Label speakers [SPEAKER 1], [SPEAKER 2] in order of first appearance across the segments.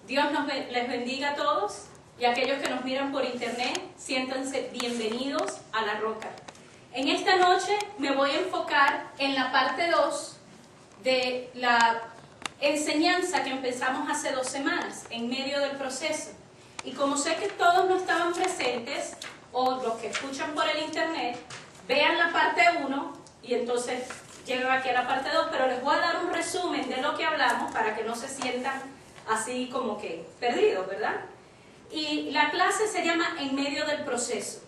[SPEAKER 1] Les bendiga a todos y a aquellos que nos miran por internet, siéntanse bienvenidos a La Roca. En esta noche me voy a enfocar en la parte 2 de la enseñanza que empezamos hace 2 semanas, en medio del proceso. Y como sé que todos no estaban presentes, o los que escuchan por el internet, vean la parte 1 y entonces llegan aquí a la parte 2, pero les voy a dar un resumen de lo que hablamos para que no se sientan así como que perdidos, ¿verdad? Y la clase se llama En medio del proceso.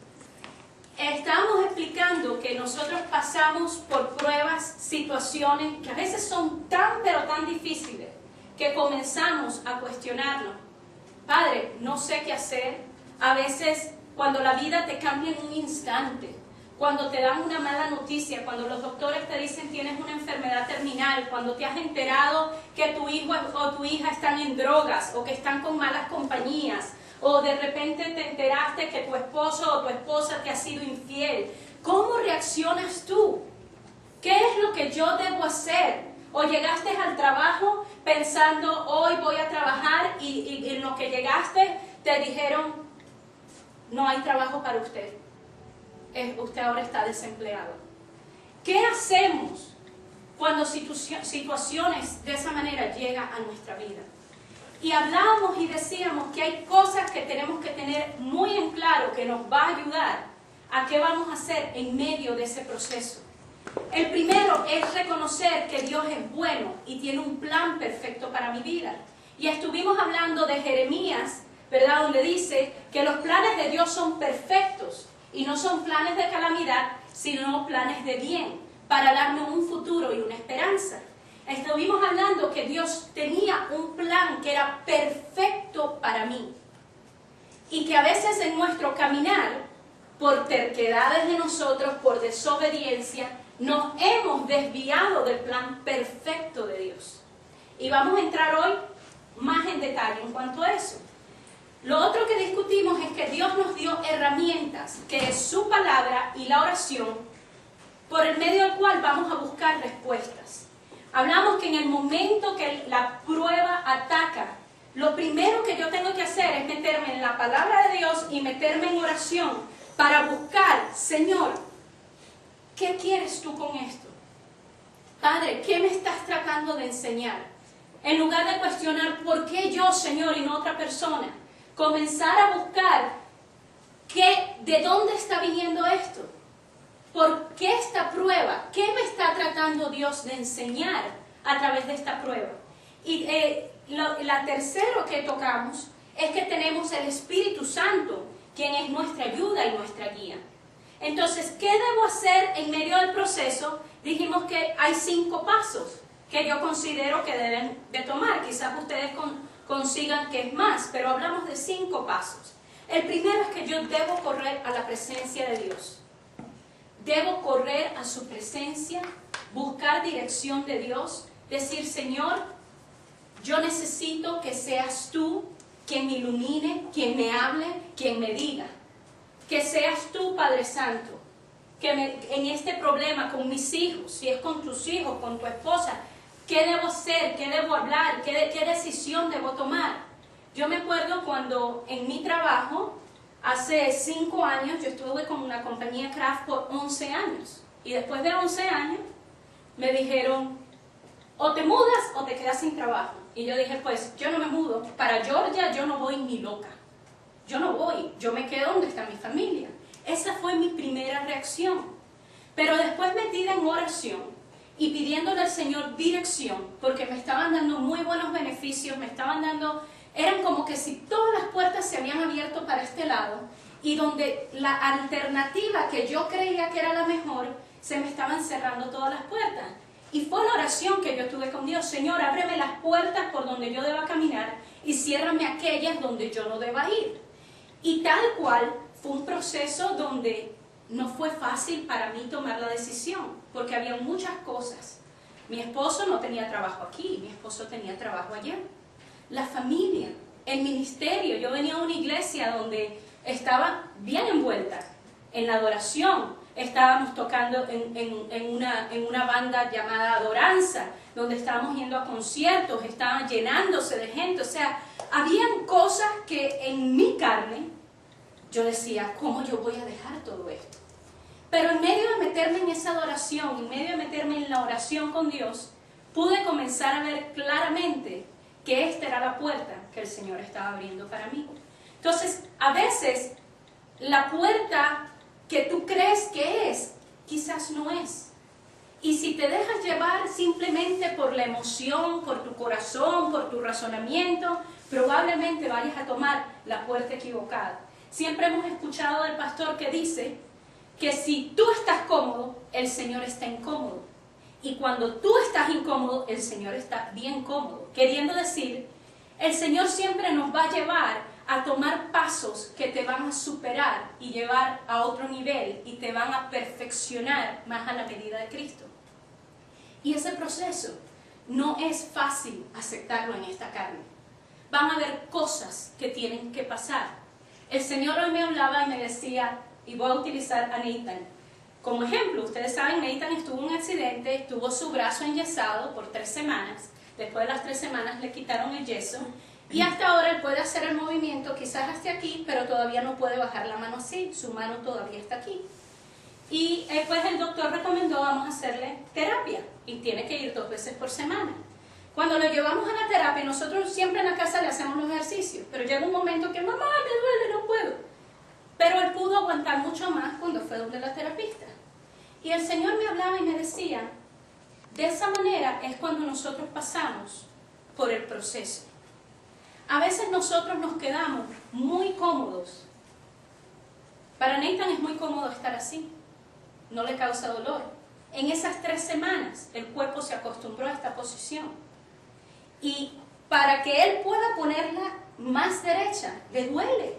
[SPEAKER 1] Estábamos explicando que nosotros pasamos por pruebas, situaciones que a veces son tan pero tan difíciles que comenzamos a cuestionarnos. Padre, no sé qué hacer. A veces cuando la vida te cambia en un instante, cuando te dan una mala noticia, cuando los doctores te dicen tienes una enfermedad terminal, cuando te has enterado que tu hijo o tu hija están en drogas o que están con malas compañías, o de repente te enteraste que tu esposo o tu esposa te ha sido infiel. ¿Cómo reaccionas tú? ¿Qué es lo que yo debo hacer? O llegaste al trabajo pensando hoy voy a trabajar y en lo que llegaste te dijeron no hay trabajo para usted. Usted ahora está desempleado. ¿Qué hacemos cuando situaciones de esa manera llegan a nuestra vida? Y hablábamos y decíamos que hay cosas que tenemos que tener muy en claro que nos va a ayudar a qué vamos a hacer en medio de ese proceso. El primero es reconocer que Dios es bueno y tiene un plan perfecto para mi vida. Y estuvimos hablando de Jeremías, ¿verdad? Donde dice que los planes de Dios son perfectos y no son planes de calamidad, sino planes de bien, para darnos un futuro y una esperanza. Estuvimos hablando que Dios tenía un plan que era perfecto para mí. Y que a veces en nuestro caminar, por terquedades de nosotros, por desobediencia, nos hemos desviado del plan perfecto de Dios. Y vamos a entrar hoy más en detalle en cuanto a eso. Lo otro que discutimos es que Dios nos dio herramientas, que es su palabra y la oración, por el medio del cual vamos a buscar respuestas. Hablamos que en el momento que la prueba ataca, lo primero que yo tengo que hacer es meterme en la palabra de Dios y meterme en oración para buscar, Señor, ¿qué quieres tú con esto? Padre, ¿qué me estás tratando de enseñar? En lugar de cuestionar por qué yo, Señor, y no otra persona, comenzar a buscar de dónde está viniendo esto. ¿Por qué esta prueba? ¿Qué me está tratando Dios de enseñar a través de esta prueba? Y la tercera que tocamos es que tenemos el Espíritu Santo, quien es nuestra ayuda y nuestra guía. Entonces, ¿qué debo hacer en medio del proceso? Dijimos que hay 5 pasos que yo considero que deben de tomar. Quizás ustedes consigan que es más, pero hablamos de 5 pasos. El primero es que yo debo correr a la presencia de Dios. Debo correr a su presencia, buscar dirección de Dios, decir, Señor, yo necesito que seas tú quien me ilumine, quien me hable, quien me diga. Que seas tú, Padre Santo, que en este problema con mis hijos, si es con tus hijos, con tu esposa, ¿qué debo hacer? ¿Qué debo hablar? ¿Qué decisión debo tomar? Yo me acuerdo cuando en mi trabajo, hace 5 años, yo estuve con una compañía Kraft por 11 años. Y después de 11 años, me dijeron, o te mudas o te quedas sin trabajo. Y yo dije, pues, yo no me mudo. Para Georgia yo no voy ni loca. Yo no voy, yo me quedo donde está mi familia. Esa fue mi primera reacción. Pero después metida en oración y pidiéndole al Señor dirección, porque me estaban dando muy buenos beneficios, eran como que si todas las puertas se habían abierto para este lado y donde la alternativa que yo creía que era la mejor, se me estaban cerrando todas las puertas. Y fue la oración que yo tuve con Dios, Señor, ábreme las puertas por donde yo deba caminar y ciérrame aquellas donde yo no deba ir. Y tal cual fue un proceso donde no fue fácil para mí tomar la decisión, porque había muchas cosas. Mi esposo no tenía trabajo aquí, mi esposo tenía trabajo allá. La familia, el ministerio. Yo venía a una iglesia donde estaba bien envuelta en la adoración, estábamos tocando en una banda llamada Adoranza, donde estábamos yendo a conciertos, estaban llenándose de gente. O sea, habían cosas que en mi carne yo decía, ¿cómo yo voy a dejar todo esto? Pero en medio de meterme en esa adoración, en medio de meterme en la oración con Dios, pude comenzar a ver claramente que esta era la puerta que el Señor estaba abriendo para mí. Entonces, a veces, la puerta que tú crees que es, quizás no es. Y si te dejas llevar simplemente por la emoción, por tu corazón, por tu razonamiento, probablemente vayas a tomar la puerta equivocada. Siempre hemos escuchado del pastor que dice que si tú estás cómodo, el Señor está incómodo. Y cuando tú estás incómodo, el Señor está bien cómodo. Queriendo decir, el Señor siempre nos va a llevar a tomar pasos que te van a superar y llevar a otro nivel y te van a perfeccionar más a la medida de Cristo. Y ese proceso no es fácil aceptarlo en esta carne. Van a haber cosas que tienen que pasar. El Señor hoy me hablaba y me decía, y voy a utilizar a Nathan como ejemplo. Ustedes saben, Nathan estuvo en un accidente, tuvo su brazo enyesado por 3 semanas. Después de las 3 semanas le quitaron el yeso. Y hasta ahora él puede hacer el movimiento, quizás hasta aquí, pero todavía no puede bajar la mano así, su mano todavía está aquí. Y pues el doctor recomendó, vamos a hacerle terapia, y tiene que ir 2 veces por semana. Cuando lo llevamos a la terapia, nosotros siempre en la casa le hacemos los ejercicios, pero llega un momento que, mamá, me duele, no puedo. Pero él pudo aguantar mucho más cuando fue donde la terapista. Y el Señor me hablaba y me decía, de esa manera es cuando nosotros pasamos por el proceso. A veces nosotros nos quedamos muy cómodos. Para Nathan es muy cómodo estar así. No le causa dolor. En esas 3 semanas el cuerpo se acostumbró a esta posición. Y para que él pueda ponerla más derecha, le duele.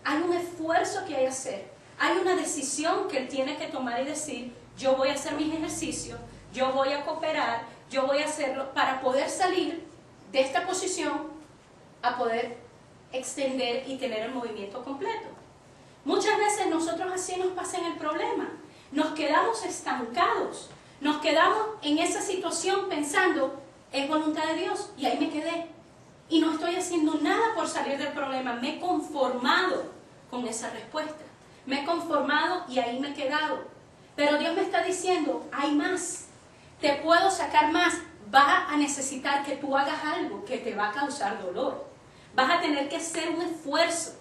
[SPEAKER 1] Hay un esfuerzo que hay que hacer. Hay una decisión que él tiene que tomar y decir, yo voy a hacer mis ejercicios, yo voy a cooperar, yo voy a hacerlo para poder salir de esta posición a poder extender y tener el movimiento completo. Muchas veces nosotros así nos pasa en el problema. Nos quedamos estancados. Nos quedamos en esa situación pensando, es voluntad de Dios, y ahí me quedé. Y no estoy haciendo nada por salir del problema. Me he conformado con esa respuesta. Me he conformado y ahí me he quedado. Pero Dios me está diciendo, hay más. Te puedo sacar más. Vas a necesitar que tú hagas algo que te va a causar dolor. Vas a tener que hacer un esfuerzo.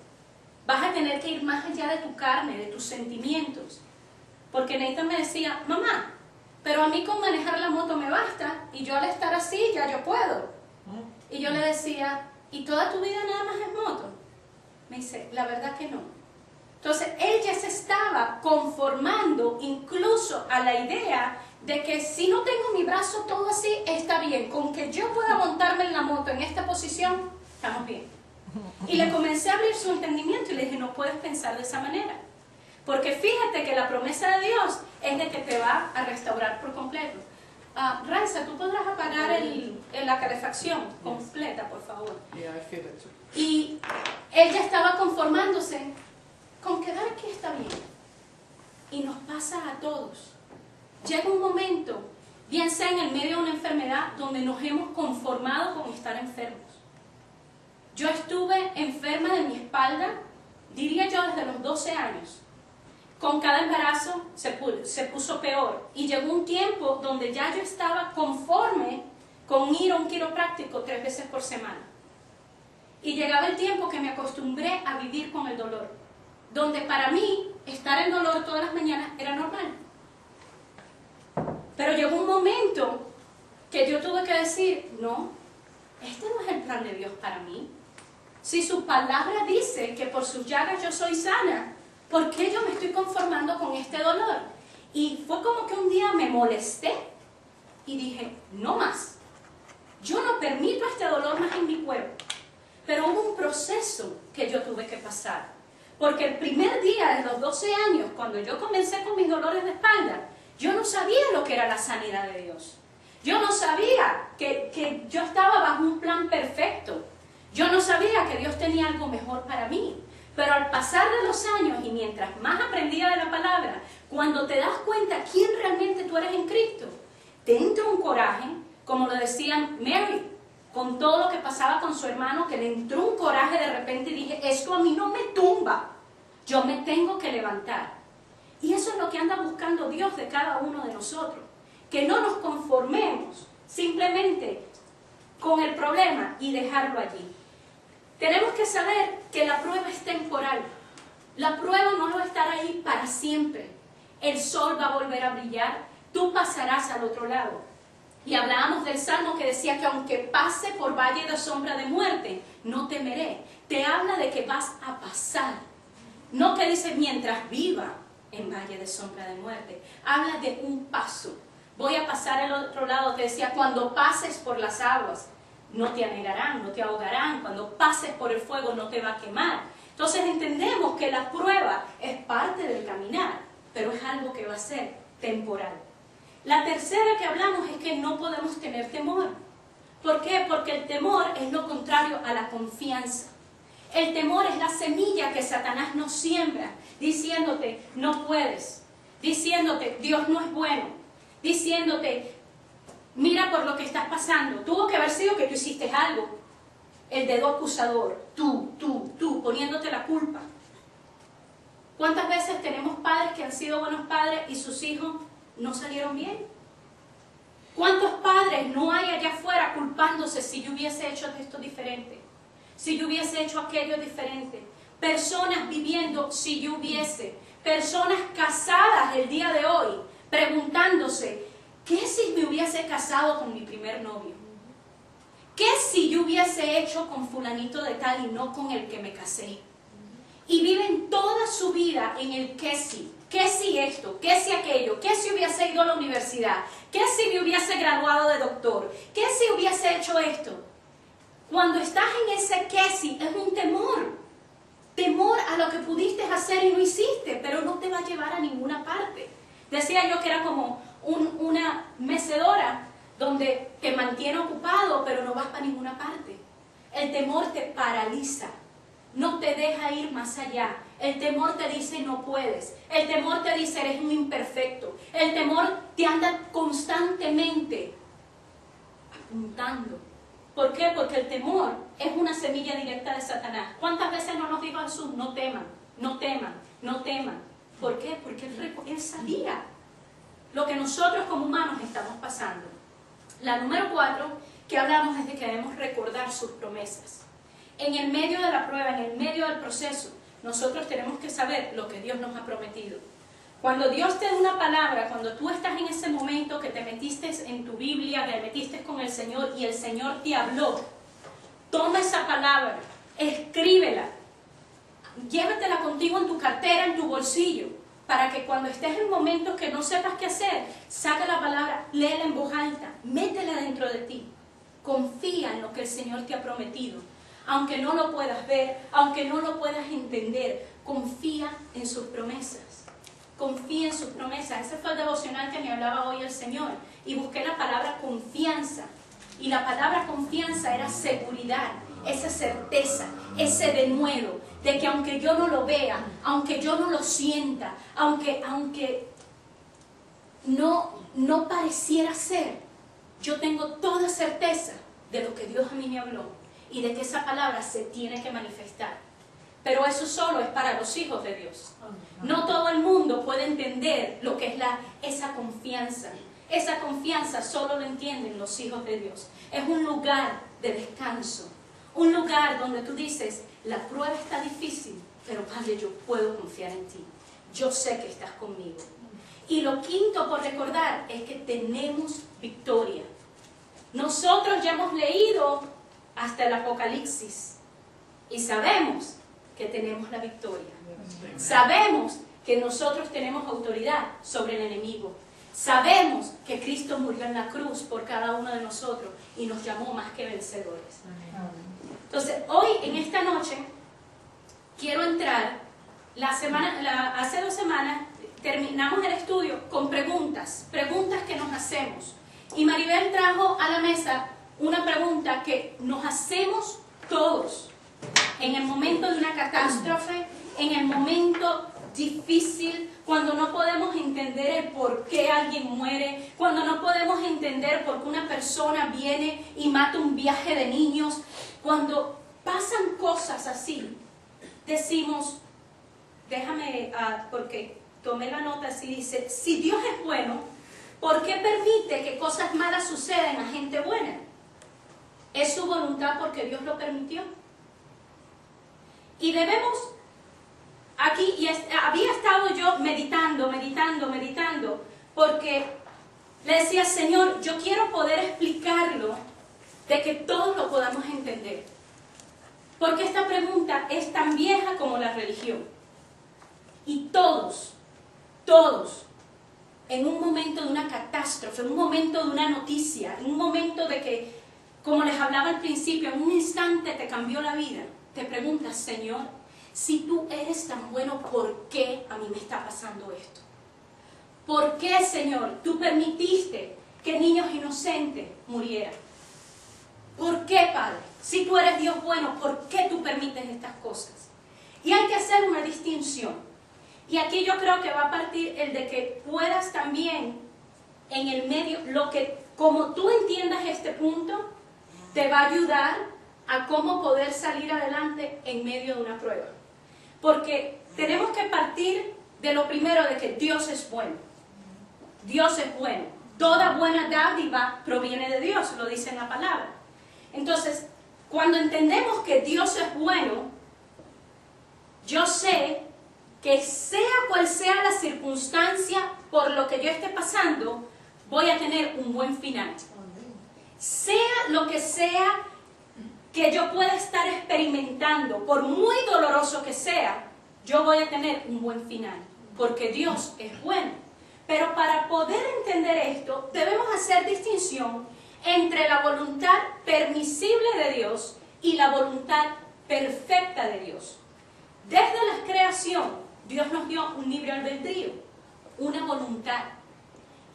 [SPEAKER 1] Vas a tener que ir más allá de tu carne, de tus sentimientos. Porque Nathan me decía, mamá, pero a mí con manejar la moto me basta, y yo al estar así ya yo puedo. Y yo le decía, ¿y toda tu vida nada más es moto? Me dice, la verdad que no. Entonces, él ya se estaba conformando incluso a la idea de que si no tengo mi brazo todo así, está bien. Con que yo pueda montarme en la moto en esta posición, estamos bien. Y le comencé a abrir su entendimiento y le dije, no puedes pensar de esa manera. Porque fíjate que la promesa de Dios es de que te va a restaurar por completo. Raiza, ¿tú podrás apagar la calefacción completa, por favor? Y ella estaba conformándose con quedar aquí está bien. Y nos pasa a todos. Llega un momento, bien sea en el medio de una enfermedad, donde nos hemos conformado con estar enfermos. Yo estuve enferma de mi espalda, diría yo desde los 12 años. Con cada embarazo se puso peor. Y llegó un tiempo donde ya yo estaba conforme con ir a un quiropráctico 3 veces por semana. Y llegaba el tiempo que me acostumbré a vivir con el dolor. Donde para mí, estar en dolor todas las mañanas era normal. Pero llegó un momento que yo tuve que decir, no, este no es el plan de Dios para mí. Si su palabra dice que por sus llagas yo soy sana, ¿por qué yo me estoy conformando con este dolor? Y fue como que un día me molesté y dije, no más. Yo no permito este dolor más en mi cuerpo. Pero hubo un proceso que yo tuve que pasar. Porque el primer día de los 12 años, cuando yo comencé con mis dolores de espalda, yo no sabía lo que era la sanidad de Dios. Yo no sabía que yo estaba bajo un plan perfecto. Yo no sabía que Dios tenía algo mejor para mí. Pero al pasar de los años y mientras más aprendía de la palabra, cuando te das cuenta quién realmente tú eres en Cristo, te entra un coraje, como lo decían Mary, con todo lo que pasaba con su hermano, que le entró un coraje de repente y dije, esto a mí no me tumba, yo me tengo que levantar. Y eso es lo que anda buscando Dios de cada uno de nosotros, que no nos conformemos simplemente con el problema y dejarlo allí. Tenemos que saber que la prueba es temporal. La prueba no va a estar ahí para siempre. El sol va a volver a brillar, tú pasarás al otro lado. Y hablábamos del Salmo que decía que aunque pase por valle de sombra de muerte, no temeré. Te habla de que vas a pasar. No que dice mientras viva en valle de sombra de muerte. Habla de un paso. Voy a pasar al otro lado. Te decía, cuando pases por las aguas, no te anegarán, no te ahogarán. Cuando pases por el fuego, no te va a quemar. Entonces entendemos que la prueba es parte del caminar, pero es algo que va a ser temporal. La tercera que hablamos es que no podemos tener temor. ¿Por qué? Porque el temor es lo contrario a la confianza. El temor es la semilla que Satanás nos siembra, diciéndote, no puedes, diciéndote, Dios no es bueno, diciéndote, mira por lo que estás pasando. Tuvo que haber sido que tú hiciste algo. El dedo acusador, tú, poniéndote la culpa. ¿Cuántas veces tenemos padres que han sido buenos padres y sus hijos no salieron bien? ¿Cuántos padres no hay allá afuera culpándose si yo hubiese hecho esto diferente? Si yo hubiese hecho aquello diferente. Personas viviendo si yo hubiese. Personas casadas el día de hoy preguntándose, ¿qué si me hubiese casado con mi primer novio? ¿Qué si yo hubiese hecho con fulanito de tal y no con el que me casé? Y viven toda su vida en el qué si. ¿Qué si esto? ¿Qué si aquello? ¿Qué si hubiese ido a la universidad? ¿Qué si me hubiese graduado de doctor? ¿Qué si hubiese hecho esto? Cuando estás en ese qué si, es un temor. Temor a lo que pudiste hacer y no hiciste, pero no te va a llevar a ninguna parte. Decía yo que era como una mecedora donde te mantiene ocupado, pero no vas para ninguna parte. El temor te paraliza. No te deja ir más allá. El temor te dice no puedes. El temor te dice eres un imperfecto. El temor te anda constantemente apuntando. ¿Por qué? Porque el temor es una semilla directa de Satanás. ¿Cuántas veces no nos dijo Jesús? No teman, no teman, no teman. ¿Por qué? Porque Él sabía lo que nosotros como humanos estamos pasando. La número 4 que hablamos es de que debemos recordar sus promesas. En el medio de la prueba, en el medio del proceso, nosotros tenemos que saber lo que Dios nos ha prometido. Cuando Dios te da una palabra, cuando tú estás en ese momento que te metiste en tu Biblia, te metiste con el Señor y el Señor te habló, toma esa palabra, escríbela, llévatela contigo en tu cartera, en tu bolsillo, para que cuando estés en momentos que no sepas qué hacer, saca la palabra, léela en voz alta, métela dentro de ti. Confía en lo que el Señor te ha prometido. Aunque no lo puedas ver, aunque no lo puedas entender, confía en sus promesas. Confía en sus promesas. Ese fue el devocional que me hablaba hoy el Señor. Y busqué la palabra confianza. Y la palabra confianza era seguridad, esa certeza, ese denuedo, de que aunque yo no lo vea, aunque yo no lo sienta, aunque no pareciera ser, yo tengo toda certeza de lo que Dios a mí me habló. Y de que esa palabra se tiene que manifestar. Pero eso solo es para los hijos de Dios. No todo el mundo puede entender lo que es esa confianza. Esa confianza solo lo entienden los hijos de Dios. Es un lugar de descanso. Un lugar donde tú dices, la prueba está difícil, pero Padre, yo puedo confiar en ti. Yo sé que estás conmigo. Y lo quinto por recordar es que tenemos victoria. Nosotros ya hemos leído hasta el Apocalipsis y sabemos que tenemos la victoria. Sabemos que nosotros tenemos autoridad sobre el enemigo. Sabemos que Cristo murió en la cruz por cada uno de nosotros y nos llamó más que vencedores. Entonces, hoy, en esta noche, quiero entrar. Hace 2 semanas terminamos el estudio con preguntas que nos hacemos. Y Maribel trajo a la mesa una pregunta que nos hacemos todos en el momento de una catástrofe, en el momento difícil, cuando no podemos entender el por qué alguien muere, cuando no podemos entender por qué una persona viene y mata un viaje de niños, cuando pasan cosas así, decimos, déjame, porque tomé la nota así, dice, si Dios es bueno, ¿por qué permite que cosas malas sucedan a gente buena? ¿Es su voluntad porque Dios lo permitió? Y debemos, aquí, y había estado yo meditando, porque le decía, Señor, yo quiero poder explicarlo, de que todos lo podamos entender. Porque esta pregunta es tan vieja como la religión. Y todos, en un momento de una catástrofe, en un momento de una noticia, en un momento de que, como les hablaba al principio, en un instante te cambió la vida, te preguntas, Señor, si tú eres tan bueno, ¿por qué a mí me está pasando esto? ¿Por qué, Señor, tú permitiste que niños inocentes murieran? ¿Por qué, Padre? Si tú eres Dios bueno, ¿por qué tú permites estas cosas? Y hay que hacer una distinción. Y aquí yo creo que va a partir el de que puedas también, en el medio, como tú entiendas este punto, te va a ayudar a cómo poder salir adelante en medio de una prueba. Porque tenemos que partir de lo primero, de que Dios es bueno. Dios es bueno. Toda buena dádiva proviene de Dios, lo dice en la palabra. Entonces, cuando entendemos que Dios es bueno, yo sé que sea cual sea la circunstancia por lo que yo esté pasando, voy a tener un buen final. Sea lo que sea que yo pueda estar experimentando, por muy doloroso que sea, yo voy a tener un buen final, porque Dios es bueno. Pero para poder entender esto, debemos hacer distinción entre la voluntad permisible de Dios y la voluntad perfecta de Dios. Desde la creación, Dios nos dio un libre albedrío, una voluntad.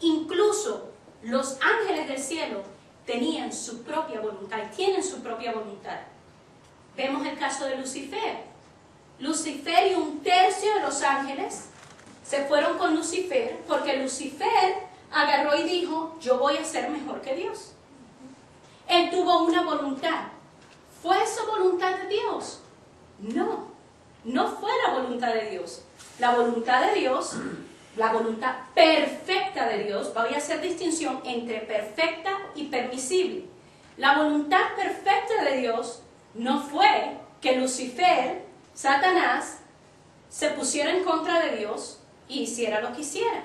[SPEAKER 1] Incluso los ángeles del cielo tenían su propia voluntad y tienen su propia voluntad. Vemos el caso de Lucifer. Lucifer y un tercio de los ángeles se fueron con Lucifer porque Lucifer agarró y dijo, yo voy a ser mejor que Dios. Él tuvo una voluntad. ¿Fue esa voluntad de Dios? No, no fue la voluntad de Dios. La voluntad de Dios, la voluntad perfecta de Dios, voy a hacer distinción entre perfecta y permisible. La voluntad perfecta de Dios no fue que Lucifer, Satanás, se pusiera en contra de Dios y hiciera lo que hiciera.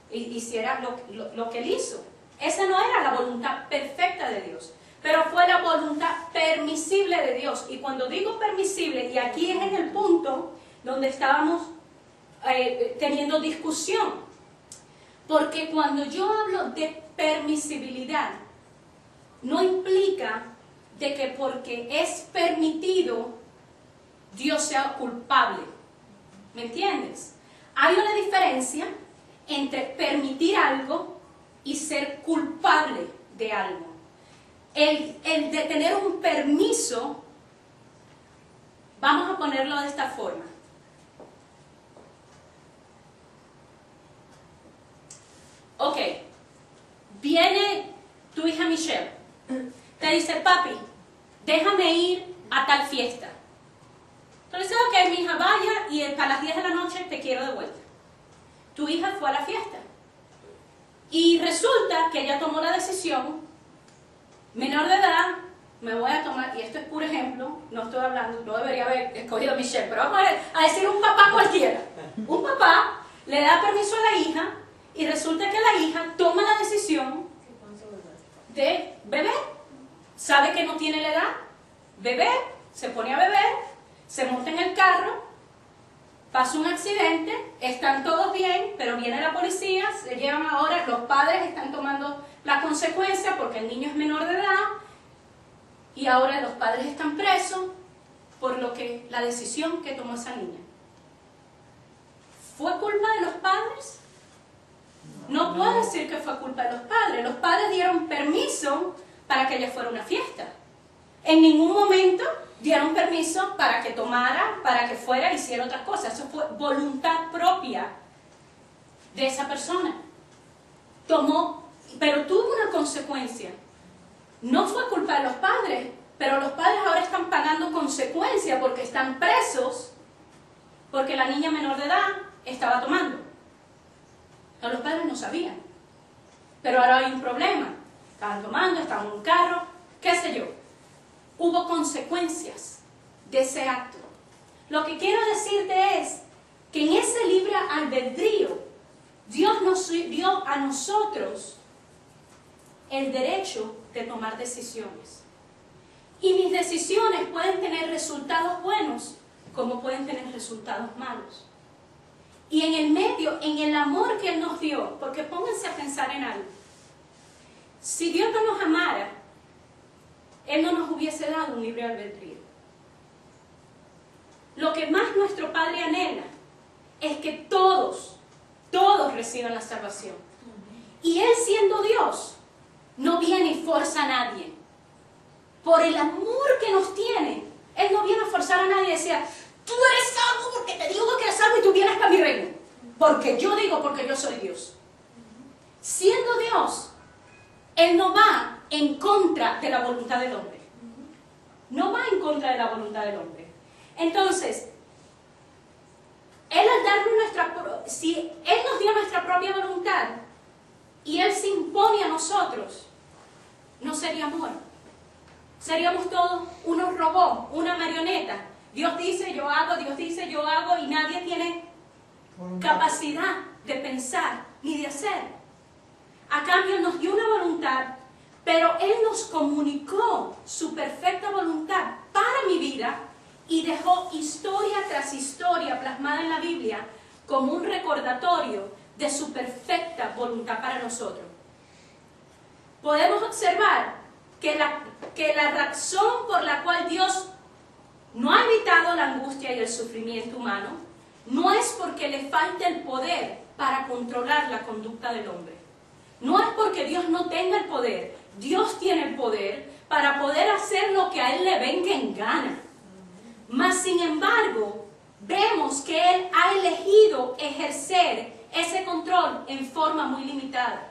[SPEAKER 1] Hiciera lo que él hizo. Esa no era la voluntad perfecta de Dios, pero fue la voluntad permisible de Dios. Y cuando digo permisible, y aquí es en el punto donde estábamos teniendo discusión, porque cuando yo hablo de permisibilidad, no implica de que porque es permitido, Dios sea culpable. ¿Me entiendes? Hay una diferencia entre permitir algo y ser culpable de algo. El de tener un permiso, vamos a ponerlo de esta forma. Ok, viene tu hija Michelle, te dice, papi, déjame ir a tal fiesta. Entonces, ok, mi hija, vaya y para las 10 de la noche te quiero de vuelta. Tu hija fue a la fiesta. Y resulta que ella tomó la decisión, menor de edad, me voy a tomar, y esto es puro ejemplo, no estoy hablando, no debería haber escogido a Michelle, pero vamos a decir un papá cualquiera. Un papá le da permiso a la hija y resulta que la hija toma la decisión de beber. Sabe que no tiene la edad, beber, se pone a beber, se monta en el carro, pasa un accidente, están todos bien, pero viene la policía, se llevan ahora, los padres están tomando la consecuencia porque el niño es menor de edad y ahora los padres están presos por la decisión que tomó esa niña. ¿Fue culpa de los padres? No puedo decir que fue culpa de los padres. Los padres dieron permiso para que ella fuera a una fiesta. En ningún momento dieron permiso permiso para que tomara, para que fuera y hiciera otras cosas. Eso fue voluntad propia de esa persona. Tomó, pero tuvo una consecuencia. No fue culpa de los padres, pero los padres ahora están pagando consecuencias porque están presos, porque la niña menor de edad estaba tomando. No, los padres no sabían. Pero ahora hay un problema. Estaban tomando, estaban en un carro, qué sé yo. Hubo consecuencias de ese acto. Lo que quiero decirte es que en ese libre albedrío, Dios nos dio a nosotros el derecho de tomar decisiones. Y mis decisiones pueden tener resultados buenos como pueden tener resultados malos. Y en el medio, en el amor que Él nos dio, porque pónganse a pensar en algo. Si Dios no nos amara, Él no nos hubiese dado un libre albedrío. Lo que más nuestro Padre anhela es que todos reciban la salvación. Y Él, siendo Dios, no viene y forza a nadie. Por el amor que nos tiene, Él no viene a forzar a nadie y decía, tú eres salvo porque te digo que eres salvo y tú vienes para mi reino. Porque yo digo, porque yo soy Dios. Siendo Dios, Él no va en contra de la voluntad del hombre. No va en contra de la voluntad del hombre. Entonces, Él al darnos si Él nos dio nuestra propia voluntad y Él se impone a nosotros, no sería amor. Seríamos todos unos robots, una marioneta. Dios dice, yo hago, Dios dice, yo hago, y nadie tiene capacidad de pensar ni de hacer. A cambio nos dio una voluntad, pero Él nos comunicó su perfecta voluntad para mi vida y dejó historia tras historia plasmada en la Biblia como un recordatorio de su perfecta voluntad para nosotros. Podemos observar que la razón por la cual Dios no ha evitado la angustia y el sufrimiento humano no es porque le falte el poder para controlar la conducta del hombre. No es porque Dios no tenga el poder. Dios tiene el poder para poder hacer lo que a Él le venga en gana. Mas, sin embargo, vemos que Él ha elegido ejercer ese control en forma muy limitada.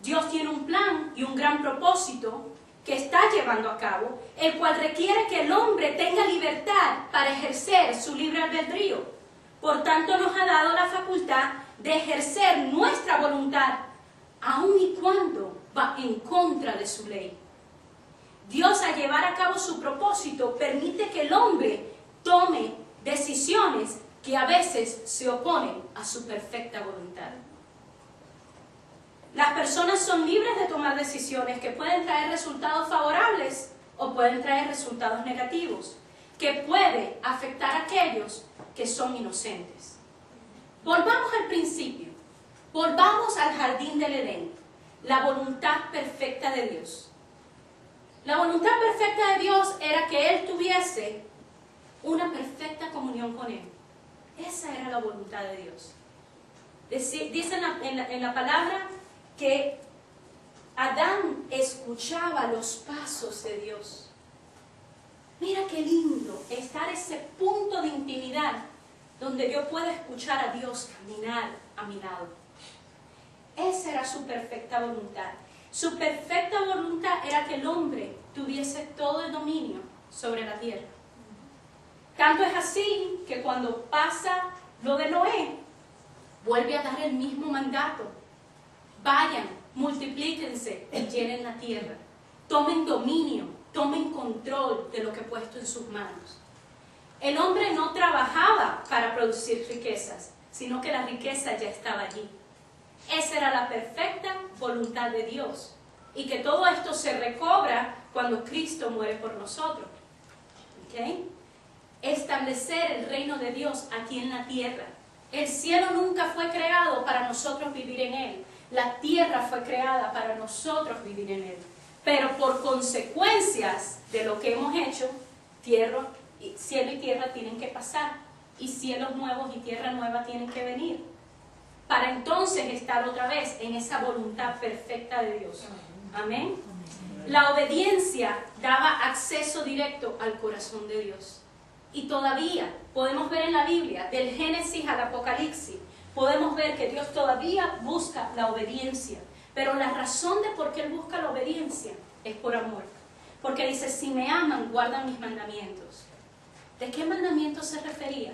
[SPEAKER 1] Dios tiene un plan y un gran propósito que está llevando a cabo, el cual requiere que el hombre tenga libertad para ejercer su libre albedrío. Por tanto, nos ha dado la facultad de ejercer nuestra voluntad, aun y cuando va en contra de su ley. Dios, al llevar a cabo su propósito, permite que el hombre tome decisiones que a veces se oponen a su perfecta voluntad. Las personas son libres de tomar decisiones que pueden traer resultados favorables o pueden traer resultados negativos, que puede afectar a aquellos que son inocentes. Volvamos al principio, volvamos al jardín del Edén, la voluntad perfecta de Dios. La voluntad perfecta de Dios era que Él tuviese una perfecta comunión con Él. Esa era la voluntad de Dios. Dice en la palabra que Adán escuchaba los pasos de Dios. Mira qué lindo estar ese punto de intimidad donde yo pueda escuchar a Dios caminar a mi lado. Esa era su perfecta voluntad. Su perfecta voluntad era que el hombre tuviese todo el dominio sobre la tierra. Tanto es así que cuando pasa lo de Noé, vuelve a dar el mismo mandato. Vayan, multiplíquense y llenen la tierra. Tomen dominio, tomen control de lo que he puesto en sus manos. El hombre no trabajaba para producir riquezas, sino que la riqueza ya estaba allí. Esa era la perfecta voluntad de Dios. Y que todo esto se recobra cuando Cristo muere por nosotros. ¿Okay? Establecer el reino de Dios aquí en la tierra. El cielo nunca fue creado para nosotros vivir en él. La tierra fue creada para nosotros vivir en él. Pero por consecuencias de lo que hemos hecho, cielo y tierra tienen que pasar. Y cielos nuevos y tierra nueva tienen que venir. Para entonces estar otra vez en esa voluntad perfecta de Dios. Amén. La obediencia daba acceso directo al corazón de Dios. Y todavía podemos ver en la Biblia, del Génesis al Apocalipsis, podemos ver que Dios todavía busca la obediencia. Pero la razón de por qué Él busca la obediencia es por amor. Porque dice, si me aman, guardan mis mandamientos. ¿De qué mandamientos se refería?